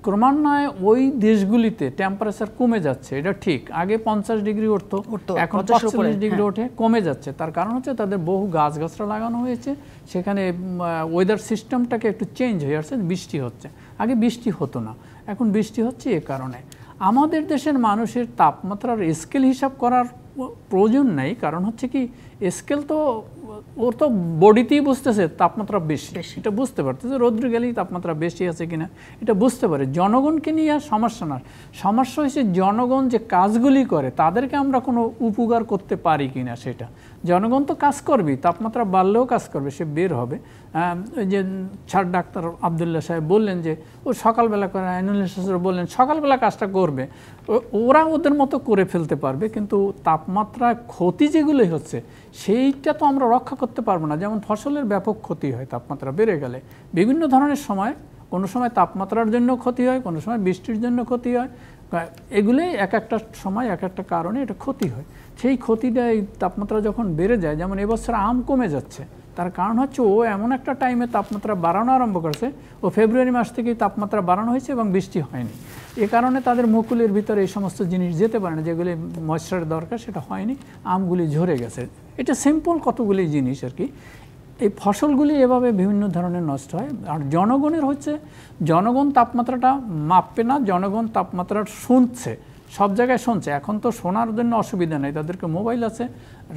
ক্রমান্বয়ে ওই দেশগুলিতে টেম্পারেচার কমে যাচ্ছে। এটা ঠিক, আগে 50 ডিগ্রি উঠতো, এখন 45 ডিগ্রি ওঠে, কমে যাচ্ছে। তার কারণ হচ্ছে তাদের বহু গাছগাছরা লাগানো হয়েছে, সেখানে ওয়েদার সিস্টেমটাকে একটু চেঞ্জ হয়ে আসছে, বৃষ্টি হচ্ছে। আগে বৃষ্টি হতো না, এখন বৃষ্টি হচ্ছে। এ কারণে আমাদের দেশের মানুষের তাপমাত্রার স্কেল হিসাব করার প্রয়োজন নেই, কারণ হচ্ছে কি স্কেল তো ওর তো বডিতেই বুঝতেছে তাপমাত্রা বেশি, এটা বুঝতে পারতেছে, রৌদ্র গেলেই তাপমাত্রা বেশি আছে কিনা এটা বুঝতে পারে। জনগণকে নিয়ে আর সমস্যা না, সমস্যা হচ্ছে জনগণ যে কাজগুলি করে তাদেরকে আমরা কোনো উপকার করতে পারি কিনা সেটা। জনগণ তো কাজ করবে, তাপমাত্রা বাড়লেও কাজ করবে, সে বের হবে। ওই যে ছাড় ডাক্তার আবদুল্লাহ সাহেব বললেন যে ও সকালবেলা করে, আইনুল ইসলাম বললেন সকালবেলা কাজটা করবে, ওরা ওদের মতো করে ফেলতে পারবে, কিন্তু তাপমাত্রা ক্ষতি যেগুলোই হচ্ছে সেইটা তো আমরা রক্ষা করতে পারবো না। যেমন ফসলের ব্যাপক ক্ষতি হয় তাপমাত্রা বেড়ে গেলে, বিভিন্ন ধরনের সময়, কোনো সময় তাপমাত্রার জন্য ক্ষতি হয়, কোনো সময় বৃষ্টির জন্য ক্ষতি হয়, এগুলোই এক একটা সময় এক একটা কারণে এটা ক্ষতি হয়। সেই ক্ষতিটা এই তাপমাত্রা যখন বেড়ে যায়, যেমন এবছর আম কমে যাচ্ছে, তার কারণ হচ্ছে ও এমন একটা টাইমে তাপমাত্রা বাড়ানো আরম্ভ করেছে, ও ফেব্রুয়ারি মাস থেকেই তাপমাত্রা বাড়ানো হয়েছে এবং বৃষ্টি হয়নি। এ কারণে তাদের মুকুলের ভিতরে এই সমস্ত জিনিস যেতে পারে না, যেগুলি ময়েশ্চারের দরকার সেটা হয়নি, আমগুলি ঝরে গেছে। এটা সিম্পল কতগুলি জিনিস আর কি। এই ফসলগুলি এভাবে বিভিন্ন ধরনের নষ্ট হয়। আর জনগণের হচ্ছে, জনগণ তাপমাত্রাটা মাপবে না, জনগণ তাপমাত্রা শুনছে, সব জায়গায় শুনছে। এখন তো শোনার জন্য অসুবিধা নেই, তাদেরকে মোবাইল আছে,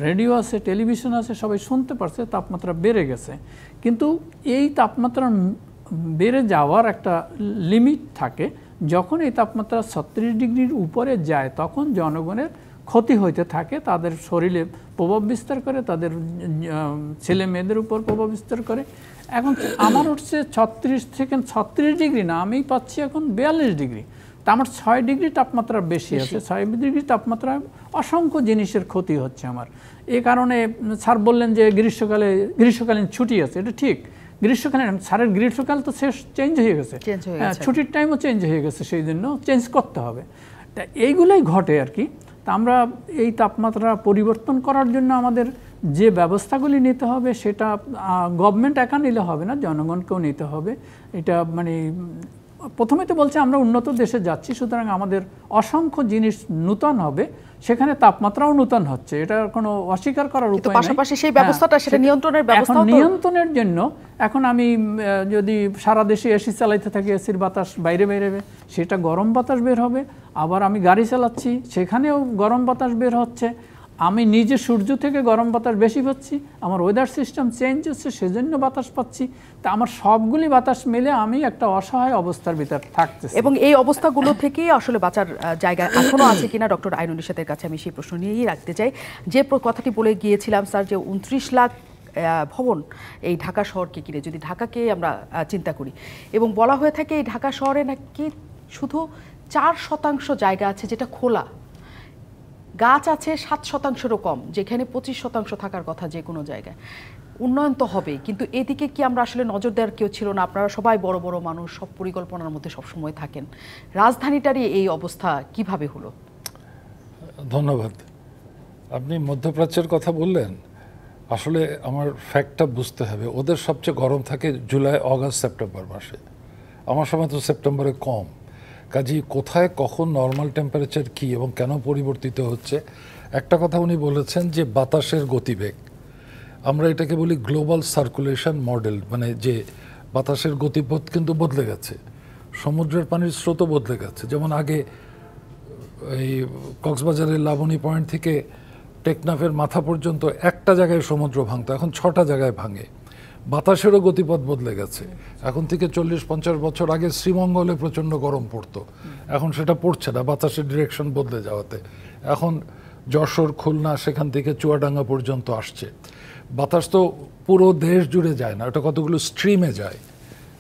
রেডিও আছে, টেলিভিশন আছে, সবাই শুনতে পারছে তাপমাত্রা বেড়ে গেছে। কিন্তু এই তাপমাত্রা বেড়ে যাওয়ার একটা লিমিট থাকে, যখন এই তাপমাত্রা 36 ডিগ্রির উপরে যায় তখন জনগণের ক্ষতি হইতে থাকে, তাদের শরীরে প্রভাব বিস্তার করে, তাদের ছেলে মেয়েদের উপর প্রভাব বিস্তার করে। এখন আমার হচ্ছে 36 ডিগ্রি না, আমি পাচ্ছি এখন 42 ডিগ্রি, তা আমার 6 ডিগ্রি তাপমাত্রা বেশি আছে। 6 ডিগ্রি তাপমাত্রায় অসংখ্য জিনিসের ক্ষতি হচ্ছে আমার। এই কারণে স্যার বললেন যে গ্রীষ্মকালীন ছুটি আছে, এটা ঠিক। গ্রীষ্মকালীন, স্যারের গ্রীষ্মকাল তো শেষ, চেঞ্জ হয়ে গেছে, ছুটির টাইমও চেঞ্জ হয়ে গেছে, সেই জন্য চেঞ্জ করতে হবে। তা এইগুলোই ঘটে আর কি। তা আমরা এই তাপমাত্রা পরিবর্তন করার জন্য আমাদের যে ব্যবস্থাগুলি নিতে হবে সেটা গভর্নমেন্ট একা নিলে হবে না, জনগণকেও নিতে হবে। এটা মানে প্রথমে তো বলছে আমরা উন্নত দেশে যাচ্ছি, সুতরাং আমাদের অসংখ্য জিনিস নূতন হবে, সেখানে তাপমাত্রাও নূতন হচ্ছে, এটা কোনো অস্বীকার করার উপায় নেই। পাশাপাশি সেই ব্যবস্থাটা, সেটা নিয়ন্ত্রণের ব্যবস্থা, নিয়ন্ত্রণের জন্য এখন আমি যদি সারা দেশে এসি চালাইতে থাকি, এসির বাতাস বাইরে বেরোবে, সেটা গরম বাতাস বের হবে। আবার আমি গাড়ি চালাচ্ছি, সেখানেও গরম বাতাস বের হচ্ছে। আমি নিজে সূর্য থেকে গরম বাতাস বেশি পাচ্ছি, আমার ওয়েদার সিস্টেম চেঞ্জ হচ্ছে, সেজন্য বাতাস পাচ্ছি। তা আমার সবগুলি বাতাস মিলে আমি একটা অসহায় অবস্থার ভিতর থাকতেছি। এবং এই অবস্থাগুলো থেকেই আসলে বাঁচার জায়গা এখনো আছে কিনা ডক্টর আইনুল ইশাতের কাছে আমি সেই প্রশ্ন নিয়েই রাখতে চাই। যে কথাটি বলে গিয়েছিলাম স্যার, যে 29 লাখ ভবন এই ঢাকা শহরকে কিনে, যদি ঢাকাকে আমরা চিন্তা করি, এবং বলা হয়ে থাকে এই ঢাকা শহরে নাকি শুধু 4% জায়গা আছে যেটা খোলা, গাছ আছে 7%-এরও কম, যেখানে 25% থাকার কথা যে কোনো জায়গায়। উন্নয়ন তো হবে, কিন্তু এদিকে কি আমরা আসলে নজর দেওয়ার কেউ ছিল না? আপনারা সবাই বড় বড় মানুষ, সব পরিকল্পনার মধ্যে সবসময় থাকেন, রাজধানীটারই এই অবস্থা কিভাবে হলো? ধন্যবাদ। আপনি মধ্যপ্রাচ্যের কথা বললেন, আসলে আমার ফ্যাক্টটা বুঝতে হবে। ওদের সবচেয়ে গরম থাকে জুলাই, অগাস্ট, সেপ্টেম্বর মাসে। আমার সময় তো সেপ্টেম্বরে কম। কাজেই কোথায় কখন নর্মাল টেম্পারেচার কী এবং কেন পরিবর্তিত হচ্ছে একটা কথা উনি বলেছেন যে বাতাসের গতিবেগ, আমরা এটাকে বলি গ্লোবাল সার্কুলেশন মডেল, মানে যে বাতাসের গতিপথ কিন্তু বদলে গেছে, সমুদ্রের পানির স্রোতও বদলে গেছে। যেমন আগে এই কক্সবাজারের লাবণী পয়েন্ট থেকে টেকনাফের মাথা পর্যন্ত একটা জায়গায় সমুদ্র ভাঙতো, এখন 6টা জায়গায় ভাঙে। বাতাসেরও গতিপথ বদলে গেছে। এখন থেকে 40-50 বছর আগে শ্রীমঙ্গলে প্রচণ্ড গরম পড়তো, এখন সেটা পড়ছে না, বাতাসের ডিরেকশন বদলে যাওয়াতে। এখন যশোর, খুলনা, সেখান থেকে চুয়াডাঙ্গা পর্যন্ত আসছে। বাতাস তো পুরো দেশ জুড়ে যায় না, ওটা কতগুলো স্ট্রিমে যায়।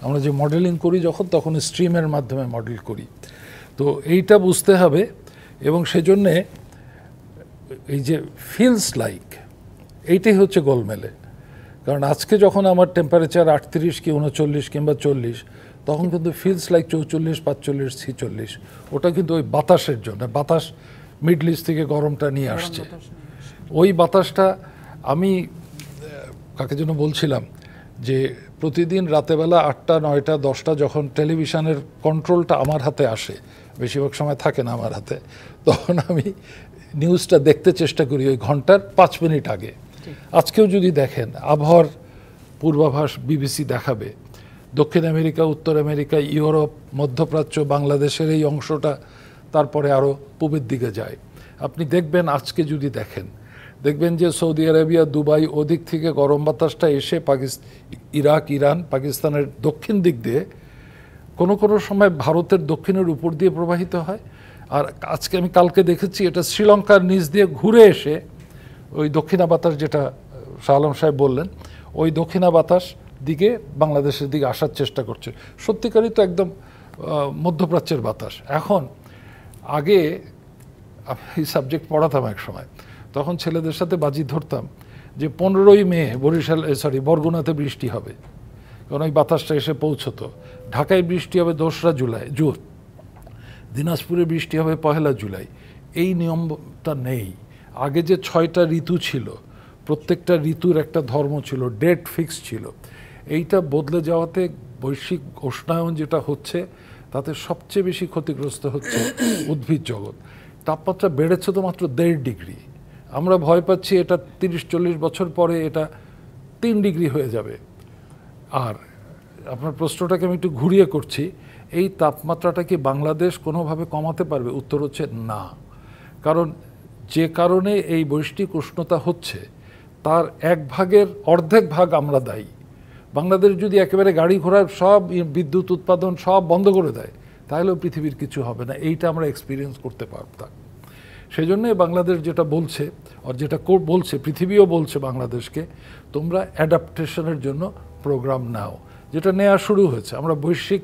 আমরা যে মডেলিং করি যখন, তখন স্ট্রিমের মাধ্যমে মডেল করি। তো এইটা বুঝতে হবে, এবং সেজন্যে এই যে ফিলস লাইক, এইটাই হচ্ছে গোলমেলে। কারণ আজকে যখন আমার টেম্পারেচার 38 কি 39 কিংবা 40, তখন কিন্তু ফিলস লাইক 44, 45, 46। ওটা কিন্তু ওই বাতাসের জন্য, বাতাস মিডল ইস্ট থেকে গরমটা নিয়ে আসছে। ওই বাতাসটা আমি কাকে যেন বলছিলাম যে প্রতিদিন রাতেবেলা 8টা, 9টা, 10টা যখন টেলিভিশনের কন্ট্রোলটা আমার হাতে আসে, বেশিরভাগ সময় থাকে না আমার হাতে, তখন আমি নিউজটা দেখতে চেষ্টা করি ওই ঘন্টার 5 মিনিট আগে। আজকেও যদি দেখেন আবহাওয়ার পূর্বাভাস বিবিসি দেখাবে, দক্ষিণ আমেরিকা, উত্তর আমেরিকা, ইউরোপ, মধ্যপ্রাচ্য, বাংলাদেশের এই অংশটা, তারপরে আরও পূবের দিকে যায়। আপনি দেখবেন আজকে যদি দেখবেন যে সৌদি আরবিয়া, দুবাই, ওদিক থেকে গরম বাতাসটা এসে ইরাক, ইরান, পাকিস্তানের দক্ষিণ দিক দিয়ে কোনো কোনো সময় ভারতের দক্ষিণের উপর দিয়ে প্রবাহিত হয়। আর আজকে আমি কালকে দেখেছি এটা শ্রীলঙ্কার নিচ দিয়ে ঘুরে এসে ওই দক্ষিণা বাতাস, যেটা শাহ আলম সাহেব বললেন, ওই দক্ষিণা বাতাস দিকে বাংলাদেশের দিকে আসার চেষ্টা করছে। সত্যিকারই তো একদম মধ্যপ্রাচ্যের বাতাস। এখন আগে এই সাবজেক্ট পড়াতাম এক সময়, তখন ছেলেদের সাথে বাজি ধরতাম যে 15ই মে বরগুনাতে বৃষ্টি হবে, কারণ ওই বাতাসটা এসে পৌঁছতো। ঢাকায় বৃষ্টি হবে 2রা জুন, দিনাজপুরে বৃষ্টি হবে 1 জুলাই। এই নিয়মটা নেই। আগে যে 6টা ঋতু ছিল, প্রত্যেকটা ঋতুর একটা ধর্ম ছিল, ডেট ফিক্স ছিল। এইটা বদলে যাওয়াতে বৈশ্বিক উষ্ণায়ন যেটা হচ্ছে, তাতে সবচেয়ে বেশি ক্ষতিগ্রস্ত হচ্ছে উদ্ভিদ জগৎ। তাপমাত্রা বেড়েছে তো মাত্র 1.5 ডিগ্রি। আমরা ভয় পাচ্ছি এটা 30-40 বছর পরে এটা 3 ডিগ্রি হয়ে যাবে। আর আপনার প্রশ্নটাকে আমি একটু ঘুরিয়ে করছি, এই তাপমাত্রাটা কি বাংলাদেশ কোনোভাবে কমাতে পারবে? উত্তর হচ্ছে না। কারণ যে কারণে এই বৈশ্বিক উষ্ণতা হচ্ছে, তার অর্ধেক ভাগ আমরা দায়ী। বাংলাদেশ যদি একেবারে গাড়ি ঘোড়ার সব বিদ্যুৎ উৎপাদন সব বন্ধ করে দেয়, তাহলেও পৃথিবীর কিছু হবে না। এইটা আমরা এক্সপিরিয়েন্স করতে পারতাম। সেই জন্যে বাংলাদেশ যেটা বলছে, আর যেটা বলছে পৃথিবীও বলছে বাংলাদেশকে, তোমরা অ্যাডাপ্টেশনের জন্য প্রোগ্রাম নাও, যেটা নেওয়া শুরু হয়েছে। আমরা বৈশ্বিক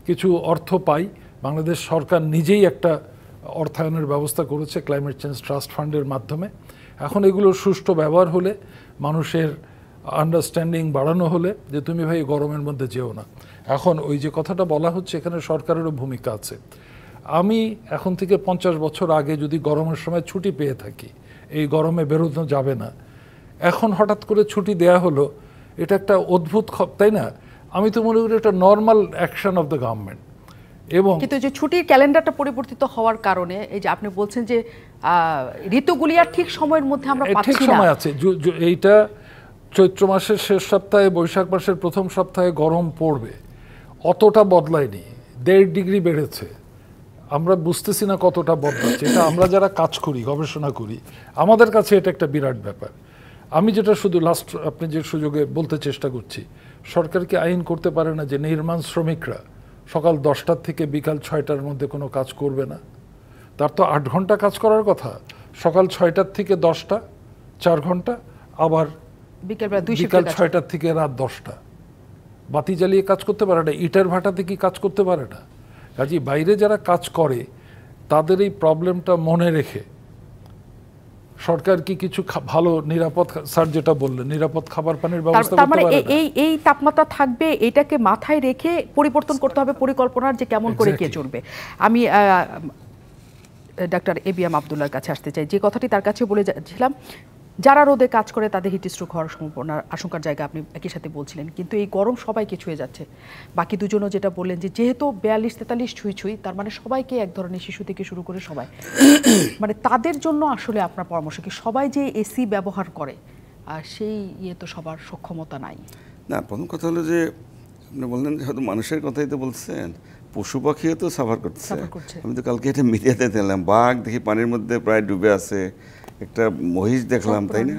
কিছু অর্থ পাই, বাংলাদেশ সরকার নিজেই একটা অর্থায়নের ব্যবস্থা করেছে ক্লাইমেট চেঞ্জ ট্রাস্ট ফান্ডের মাধ্যমে। এখন এগুলোর সুষ্ঠু ব্যবহার হলে, মানুষের আন্ডারস্ট্যান্ডিং বাড়ানো হলে যে তুমি ভাই গরমের মধ্যে যেও না। এখন ওই যে কথাটা বলা হচ্ছে, এখানে সরকারেরও ভূমিকা আছে। আমি এখন থেকে 50 বছর আগে যদি গরমের সময় ছুটি পেয়ে থাকি, এই গরমে বেরোনো যাবে না, এখন হঠাৎ করে ছুটি দেয়া হলো, এটা একটা অদ্ভুত, তাই না? আমি তো মনে করি এটা normal action of the government. এবং কিন্তু যে ছুটির ক্যালেন্ডারটা পরিবর্তিত হওয়ার কারণে, এই যে আপনি বলছেন যে ঋতুগুলি আর ঠিক সময়ের মধ্যে আমরা পাচ্ছি না, ঠিক সময় আছে। এইটা চৈত্র মাসের শেষ সপ্তাহে, বৈশাখ মাসের প্রথম সপ্তাহে গরম পড়বে, অতটা বদলায়নি, 1.5 ডিগ্রি বেড়েছে। আমরা বুঝতেছি না কতটা বদলাচ্ছে। এটা আমরা যারা কাজ করি, গবেষণা করি, আমাদের কাছে এটা একটা বিরাট ব্যাপার। আমি যেটা শুধু আপনি যে সুযোগে বলতে চেষ্টা করছি, সরকারকে আইন করতে পারে না যে নির্মাণ শ্রমিকরা সকাল 10টার থেকে বিকাল 6টার মধ্যে কোনো কাজ করবে না। তার তো 8 ঘন্টা কাজ করার কথা, সকাল 6টার থেকে 10টা 4 ঘন্টা, আবার বিকাল 6টার থেকে রাত 10টা। বাতি জ্বালিয়ে কাজ করতে পারে না, ইটের ভাটাতে কি কাজ করতে পারে না? কাজেই বাইরে যারা কাজ করে তাদের এই প্রবলেমটা মনে রেখে সরকার কি কিছু ভালো নিরাপদ, স্যার যেটা বললেন, নিরাপদ খাবার পানির ব্যবস্থা করতে পারে না? এই তাপমাত্রা থাকবে, এটাকে মাথায় রেখে পরিবর্তন করতে হবে পরিকল্পনার, যে কেমন করে কে চলবে। আমি ডাক্তার এবিএম আব্দুল্লাহর কাছে আসতে চাই। যে কথাটি তার কাছে বলে যাচ্ছিলাম, যারা রোদে কাজ করে তাদের হিটস্ট্রোক হওয়ার সম্ভাবনার আশঙ্কার জায়গা আপনি একই সাথে বলছিলেন, কিন্তু এই গরম সবাইকে ছুঁয়ে যাচ্ছে। বাকি দুজনও যেটা বললেন যে যেহেতু 42-43 ছুঁই, তার মানে সবাইকে এক ধরনের, শিশু থেকে শুরু করে সবাই। মানে তাদের জন্য আসলে আপনার পরামর্শ কি? সবাই যে এসি ব্যবহার করে সেই তো সবার সক্ষমতা নাই। না, প্রথম কথা হলো যে আপনি বললেন যে হয়তো মানুষের কথাই তো বলছেন, পশু পাখিও তো সাফার করছে। আমি তো কালকে এটা মিডিয়াতে দেখলাম, বাঘ দেখি পানির মধ্যে প্রায় ডুবে আছে, একটা মহিষ দেখলাম, তাই না,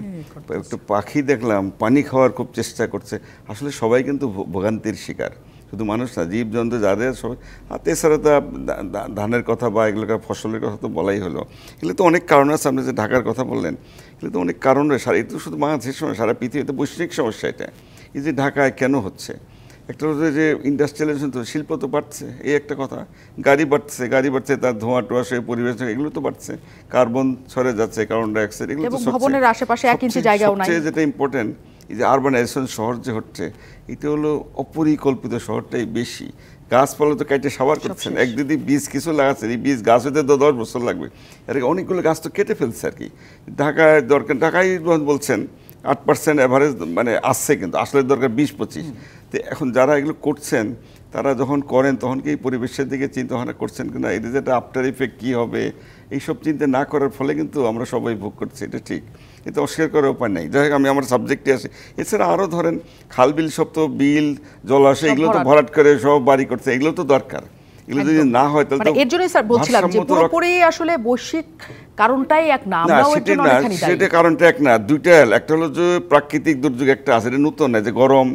একটা পাখি দেখলাম পানি খাওয়ার খুব চেষ্টা করছে। আসলে সবাই কিন্তু ভোগান্তির শিকার, শুধু মানুষ না, জীবজন্তু যাদের সবাই। আর এছাড়া তো ধানের কথা বা এগুলোকার ফসলের কথা তো বলাই হলো, এগুলো তো অনেক কারণ আছে। আপনি যে ঢাকার কথা বললেন, এগুলো তো অনেক কারণ রয়েছে। এটা তো শুধু বাংলাদেশের সময়, সারা পৃথিবীতে বৈশ্বিক সমস্যা এটা। এই যে ঢাকায় কেন হচ্ছে, একটা হচ্ছে যে ইন্ডাস্ট্রিয়ালাইজেশন, তো শিল্প তো বাড়ছে, এই একটা কথা। গাড়ি বাড়ছে, তার ধোঁয়া টোয়া সে পরিবেশ, এগুলো তো বাড়ছে, কার্বন ছড়ে যাচ্ছে, কার্বন ডাইঅক্সাইড, এগুলো তো ভবনের আশেপাশে 1 ইঞ্চি জায়গাও নাই। যেটা ইম্পর্টেন্ট, এই যে আরবানাইজেশন, শহর যে হচ্ছে, এটা হলো অপরিকল্পিত, শহরটাই বেশি। গাছপালা তো কেটে সাবার করছেন, এক দিদি বীজ কিছু লাগাচ্ছেন, এই বীজ গাছ হইতে 10 বছর লাগবে, এর অনেকগুলো গাছ তো কেটে ফেলছে আর কি। ঢাকায় দরকার, ঢাকায় বলছেন 8% অ্যাভারেজ মানে আসছে, কিন্তু আসলে দরকার 20-25। তো এখন যারা এগুলো করছেন, তারা যখন করেন তখন কি পরিবেশের দিকে চিন্তা ভাবনা করছেন কিনা, এদের যে একটা আফটার ইফেক্ট কী হবে, এইসব চিন্তা না করার ফলে কিন্তু আমরা সবাই ভোগ করছি, এটা ঠিক, এটা অস্বীকার করার উপায় নেই। যাই হোক, আমি আমার সাবজেক্টে আসি। এছাড়া আরও ধরেন খাল বিল, সব তো বিল জলাশয়, এগুলো তো ভরাট করে সব বাড়ি করছে, এগুলো তো দরকার। এগুলো যদি না হয় তাহলে এর জন্যই স্যার বলছিলাম যে পুরোপুরি আসলে বৈশ্বিক কারণটাই এক না, আমরাও এর জন্য অনেকখানি দায়ী। সেটা কারণটা এক না, দুইটা। একটা হলো যে প্রাকৃতিক দুর্যোগ একটা আছে, এটা নতুন না, যে গরম,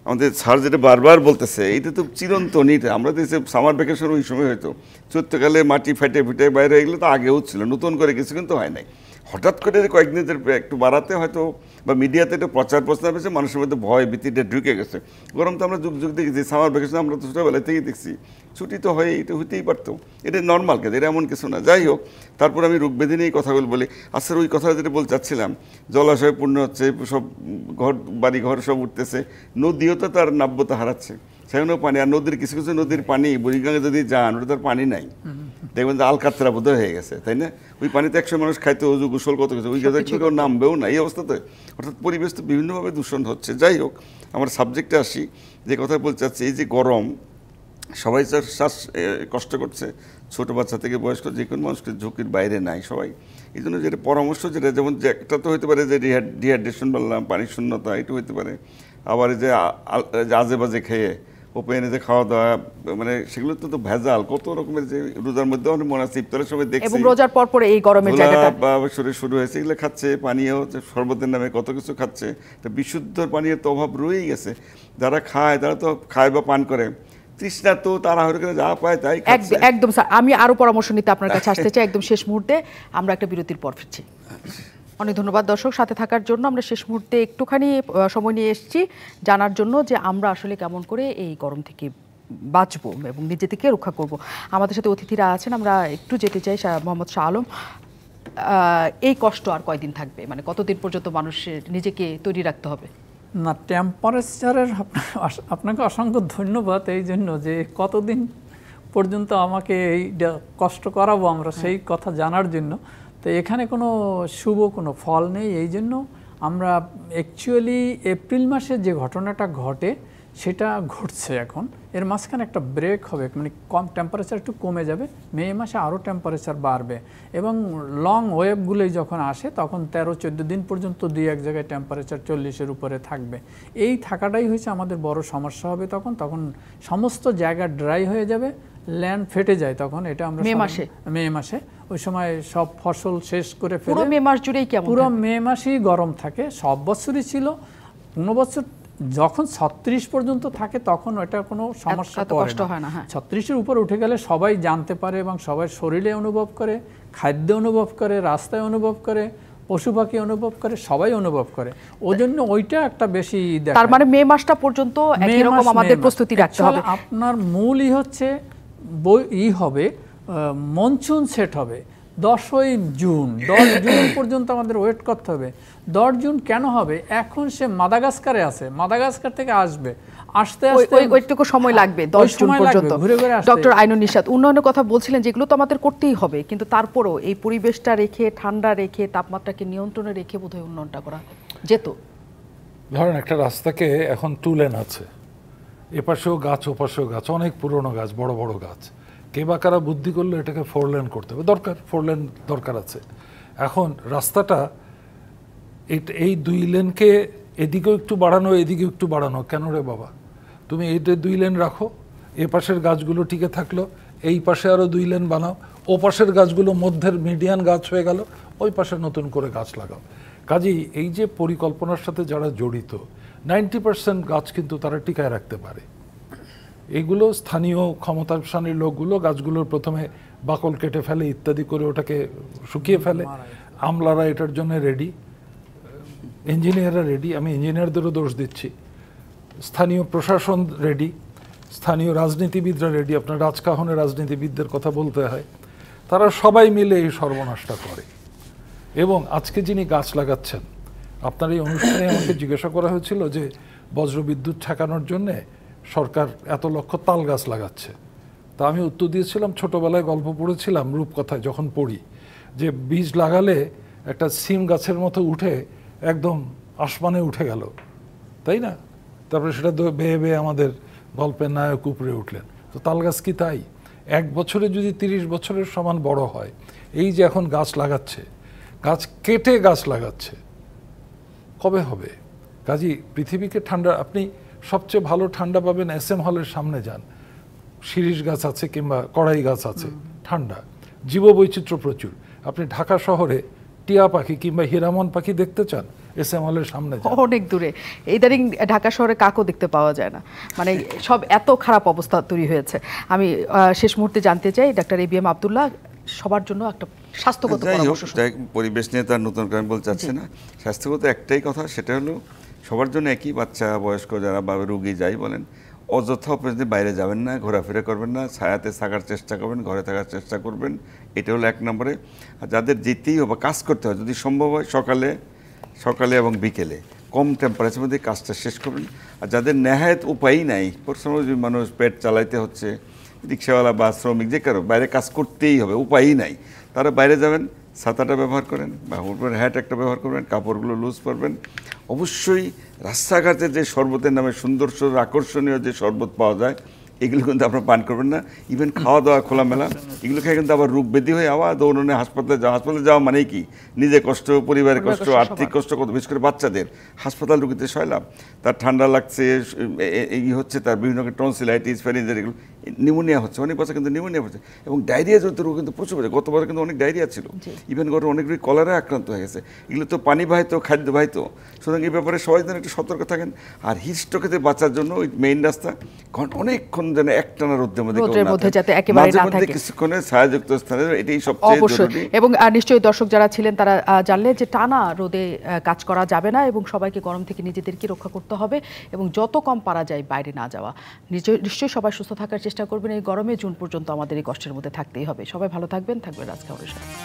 আমাদের স্যার যেটা বারবার বলতেছে, এটা তো চিরন্তন। এটা আমরা তো সামার ভ্যাকেশন ওই সময় হয়তো চৈত্রকালে মাটি ফেটে বাইরে, এগুলো তো আগেও ছিল, নতুন করে কিছু কিন্তু হয় নাই। হঠাৎ করে কয়েকদিনের একটু বাড়াতে হয়তো বা মিডিয়াতে একটা প্রচার প্রচার হয়েছে, মানুষের মধ্যে ভয় ভীতিটা ঢুকে গেছে। গরম তো আমরা যুগ যুগ দেখেছি, সামার ভ্যাকেশন আমরা তো ছোটোবেলা থেকেই দেখছি, ছুটি তো হয়, এটা হইতেই পারতো, এটা নর্মাল কাজ, এটা এমন কিছু না। যাই হোক, তারপর আমি রোগ ব্যাধি নিয়ে কথাগুলো বলি। আচ্ছা, ওই কথা যেটা বলতে চাচ্ছিলাম, জলাশয় পূর্ণ হচ্ছে, সব বাড়ি ঘর সব উঠতেছে, নদীও তো তার নাব্যতা হারাচ্ছে, সেখানেও পানি। আর নদীর কিছু কিছু নদীর পানি, বুড়িগঙ্গে যদি যান, ওটা তার পানি নাই, দেখবেন যে আলকাতরা বোধ হয়ে গেছে, তাই না? ওই পানিতে 100 মানুষ খাইতে, অজু গোসল কত কিছু, ওই জায়গায় কেউ নামবেও না, এই অবস্থাতে। অর্থাৎ পরিবেশ তো বিভিন্নভাবে দূষণ হচ্ছে। যাই হোক, আমার সাবজেক্টে আসি, যে কথা বলতে চাচ্ছি, এই যে গরম, সবাই শ্বাস কষ্ট করছে, ছোটো বাচ্চা থেকে বয়স্ক যে কোনো মানুষকে ঝুঁকির বাইরে নাই সবাই। এই জন্য যেটা পরামর্শ, যেটা যেমন যে একটা তো হতে পারে যে ডিহাইড্রেশন বললাম, পানির শূন্যতা, এটা হতে পারে। আবার এই যে আজে বাজে খেয়ে ওপেনে যে খাওয়া দাওয়া, মানে সেগুলো তো ভেজাল, কত রকমের, যে রোজার মধ্যে অনেক মনে আছে, ইফতারের সময় দেখছি, এবং রোজার পর এই গরমের জায়গাটা শুরু হয়েছে, এগুলো খাচ্ছে, পানীয় শরবতের নামে কত কিছু খাচ্ছে। তো বিশুদ্ধ পানীয়ের তো অভাব রয়েই গেছে। যারা খায়, তারা তো খায় বা পান করে, তৃষ্ণা তো তারা হয়ে গেলে যা পায় তাই খাচ্ছে। একদম স্যার, আমি আরো পরামর্শ নিতে আপনার কাছে আসতে চাই একদম শেষ মুহূর্তে। আমরা একটা বিরতির পর ফিরছি। অনেক ধন্যবাদ দর্শক সাথে থাকার জন্য। আমরা শেষ মুহূর্তে একটুখানি সময় নিয়ে এসেছি জানার জন্য যে আমরা আসলে কেমন করে এই গরম থেকে বাঁচবো এবং নিজে থেকে রক্ষা করব। আমাদের সাথে অতিথিরা আছেন, আমরা একটু যেতে চাই। মোহাম্মদ শাহ আলম, এই কষ্ট আর কয়দিন থাকবে, মানে কতদিন পর্যন্ত মানুষের নিজেকে তৈরি রাখতে হবে? না, টেম্পারেচারের আপনাকে অসংখ্য ধন্যবাদ এই জন্য যে কতদিন পর্যন্ত আমাকে এই কষ্ট করাবো আমরা, সেই কথা জানার জন্য। তো এখানে কোনো শুভ কোনো ফল নেই, এই জন্য আমরা অ্যাকচুয়ালি এপ্রিল মাসে যে ঘটনাটা ঘটে সেটা ঘটছে এখন, এর মাঝখানে একটা ব্রেক হবে, মানে কম টেম্পারেচার একটু কমে যাবে, মে মাসে আরও টেম্পারেচার বাড়বে এবং লং ওয়েভগুলোই যখন আসে তখন 13-14 দিন পর্যন্ত দুই এক জায়গায় টেম্পারেচার 40-এর উপরে থাকবে। এই থাকাটাই হয়েছে আমাদের বড় সমস্যা হবে। তখন সমস্ত জায়গা ড্রাই হয়ে যাবে, ল্যান্ড ফেটে যায়, তখন এটা আমরা মে মাসে ওই সময় সব ফসল শেষ করে ফেলে পুরো মে মাস জুড়েই কেমন, পুরো মে মাসেই গরম থাকে, সব বছরই ছিল। কোনো বছর যখন 36 পর্যন্ত থাকে তখন ওটা কোনো সমস্যা হয় না। 36-এর উপর উঠে গেলে সবাই জানতে পারে এবং সবাই শরীরে অনুভব করে, খাদ্যে অনুভব করে, রাস্তায় অনুভব করে, পশু পাখি অনুভব করে, সবাই অনুভব করে। ওই জন্য ওইটা একটা বেশি দেখা। তার মানে মে মাসটা পর্যন্ত একই রকম আমাদের প্রস্তুতি রাখতে হবে। আপনার মূলই হচ্ছে হবে মনসুন সেট হবে 10ই জুন, 10 জুন পর্যন্ত আমাদের ওয়েট করতে হবে। 10 জুন কেন হবে? এখন সে মাদাগাস্কারে আছে, মাদাগাস্কার থেকে আসবে, আস্তে আস্তে ওইটুকু সময় লাগবে 10 জুন পর্যন্ত। ডক্টর আইনুন নিশাত, উন্নয়নের কথা বলছিলেন, যেগুলো তো আমাদের করতেই হবে, কিন্তু তারপরও এই পরিবেশটা রেখে, ঠান্ডা রেখে, তাপমাত্রাকে নিয়ন্ত্রণে রেখে বোধহয় উন্নয়নটা করা যেত। ধরেন একটা রাস্তাকে এখন 2 লেন আছে, এপাশেও গাছ ওপাশেও গাছ, অনেক পুরনো গাছ, বড় বড় গাছ, কে বা কারা বুদ্ধি করলে এটাকে 4 লেন করতে হবে, দরকার 4 লেন দরকার আছে। এখন রাস্তাটা এই 2 লেনকে এদিকেও একটু বাড়ানো এদিকেও একটু বাড়ানো, কেন রে বাবা? তুমি এইটা 2 লেন রাখো, এ পাশের গাছগুলো টিকে থাকলো, এই পাশে আরও 2 লেন বানাও, ও পাশের গাছগুলো মধ্যের মিডিয়ান গাছ হয়ে গেল, ওই পাশে নতুন করে গাছ লাগাও। কাজেই এই যে পরিকল্পনার সাথে যারা জড়িত 90% গাছ কিন্তু তারা টিকায় রাখতে পারে। এইগুলো স্থানীয় ক্ষমতাশালী লোকগুলো গাছগুলোর প্রথমে বাকল কেটে ফেলে ইত্যাদি করে ওটাকে শুকিয়ে ফেলে। আমলারা এটার জন্য রেডি, ইঞ্জিনিয়াররা রেডি, আমি ইঞ্জিনিয়ারদেরও দোষ দিচ্ছি, স্থানীয় প্রশাসন রেডি, স্থানীয় রাজনীতিবিদরা রেডি। আপনার রাজকাহনের রাজনীতিবিদদের কথা বলতে হয়, তারা সবাই মিলে এই সর্বনাশটা করে। এবং আজকে যিনি গাছ লাগাচ্ছেন, আপনার এই অনুষ্ঠানে আমাকে জিজ্ঞাসা করা হয়েছিল যে বজ্রবিদ্যুৎ ঠেকানোর জন্যে সরকার এত লক্ষ তাল গাছ লাগাচ্ছে। তা আমি উত্তর দিয়েছিলাম, ছোটবেলায় গল্প পড়েছিলাম রূপকথায় যখন পড়ি, যে বীজ লাগালে একটা সিম গাছের মতো উঠে একদম আসমানে উঠে গেল, তাই না? তারপরে সেটা বেয়ে বেয়ে আমাদের গল্পের নায়ক উপরে উঠলেন। তো তাল গাছ কি তাই? 1 বছরে যদি 30 বছরের সমান বড় হয়, এই যে এখন গাছ লাগাচ্ছে, গাছ কেটে গাছ লাগাচ্ছে, কবে হবে? কাজী পৃথিবীকে ঠান্ডা, আপনি সবচেয়ে ভালো ঠান্ডা পাবেন SM হলের সামনে যান, শিরীষ গাছ আছে কিংবা কড়াই গাছ আছে, ঠান্ডা, জীববৈচিত্র্য প্রচুর। আপনি ঢাকা শহরে টিয়া পাখি কিংবা হীরামন পাখি দেখতে চান, SM হলের সামনে যান। অনেক দূরে, ইদানিং ঢাকা শহরে কাকও দেখতে পাওয়া যায় না, মানে সব এত খারাপ অবস্থা তৈরি হয়েছে। আমি শেষ মুহূর্তে জানতে চাই, ডাক্তার ABM আব্দুল্লাহ, সবার জন্য একটা স্বাস্থ্যগত পরামর্শ। পরিবেশ নিয়ে তার নতুন করে আমি বলতে চাচ্ছি না, স্বাস্থ্যগত একটাই কথা, সেটা হলো সবার জন্য একই, বাচ্চা বয়স্ক যারা বা রোগী যাই বলেন, অযথা আপনি বাইরে যাবেন না, ঘোরাফেরা করবেন না, ছায়াতে থাকার চেষ্টা করবেন, ঘরে থাকার চেষ্টা করবেন, এটা হলো 1 নম্বরে। আর যাদের যেতেই হবে, কাজ করতে হয়, যদি সম্ভব হয় সকালে এবং বিকেলে কম টেম্পারেচার মধ্যে কাজটা শেষ করবেন। আর যাদের নেহায়েত উপায়ই নাই, পরিশ্রম মানুষ পেট চালাইতে হচ্ছে, রিক্সাওয়ালা বা শ্রমিক যে কারো বাইরে কাজ করতেই হবে, উপায়ই নাই, তারা বাইরে যাবেন, ছাতাটা ব্যবহার করেন বা উপরে হ্যাট একটা ব্যবহার করবেন, কাপড়গুলো লুজ করবেন। অবশ্যই রাস্তাঘাটে যে শরবতের নামে সুন্দর আকর্ষণীয় যে শরবত পাওয়া যায়, এগুলো কিন্তু আপনারা পান করবেন না। ইভেন খাওয়া দাওয়া খোলামেলা, এগুলো খেয়ে কিন্তু আবার রোগ ব্যাধি হয়ে আবার দৌড়নে হাসপাতালে যাওয়া মানেই কি নিজে কষ্ট, পরিবারের কষ্ট, আর্থিক কষ্ট, কত বিশেষ করে বাচ্চাদের হাসপাতাল রুগীতে সয়লাভ, তার ঠান্ডা লাগছে, এই হচ্ছে, তার বিভিন্ন টনসিলাইটিস, ফ্যারিঞ্জার, এগুলো নিউমোনিয়া হচ্ছে, অনেক বাচ্চা কিন্তু নিউমোনিয়া হচ্ছে, এবং ডায়রিয়া জনিত রোগ কিন্তু প্রচুর হচ্ছে। গতবার কিন্তু অনেক ডায়রিয়া ছিল, ইভেন গত অনেক রোগী কলেরা আক্রান্ত হয়ে গেছে। এগুলো তো পানি বাহিত, খাদ্য বাহিত, সুতরাং এই ব্যাপারে সবাই যেন একটু সতর্ক থাকেন। আর হিট স্ট্রোক থেকে বাঁচার জন্য ওই মেইন রাস্তা অনেকক্ষণ যেন একটানা রোদের মধ্যে যাতে একেবারে না থাকে, কিছুক্ষণে ছায়াযুক্ত স্থানে, এটাই সবচেয়ে জরুরি। এবং নিশ্চয়ই দর্শক যারা ছিলেন তারা জানলেন যে টানা রোদে কাজ করা যাবে না, এবং সবাইকে গরম থেকে নিজেদেরকে রক্ষা করতে হবে, এবং যত কম পারা যায় বাইরে না যাওয়া। নিশ্চয়ই সবাই সুস্থ থাকার চেষ্টা করবেন। এই গরমে জুন পর্যন্ত আমাদের এই কষ্টের মধ্যে থাকতেই হবে। সবাই ভালো থাকবেন রাজকাহনের সাথে।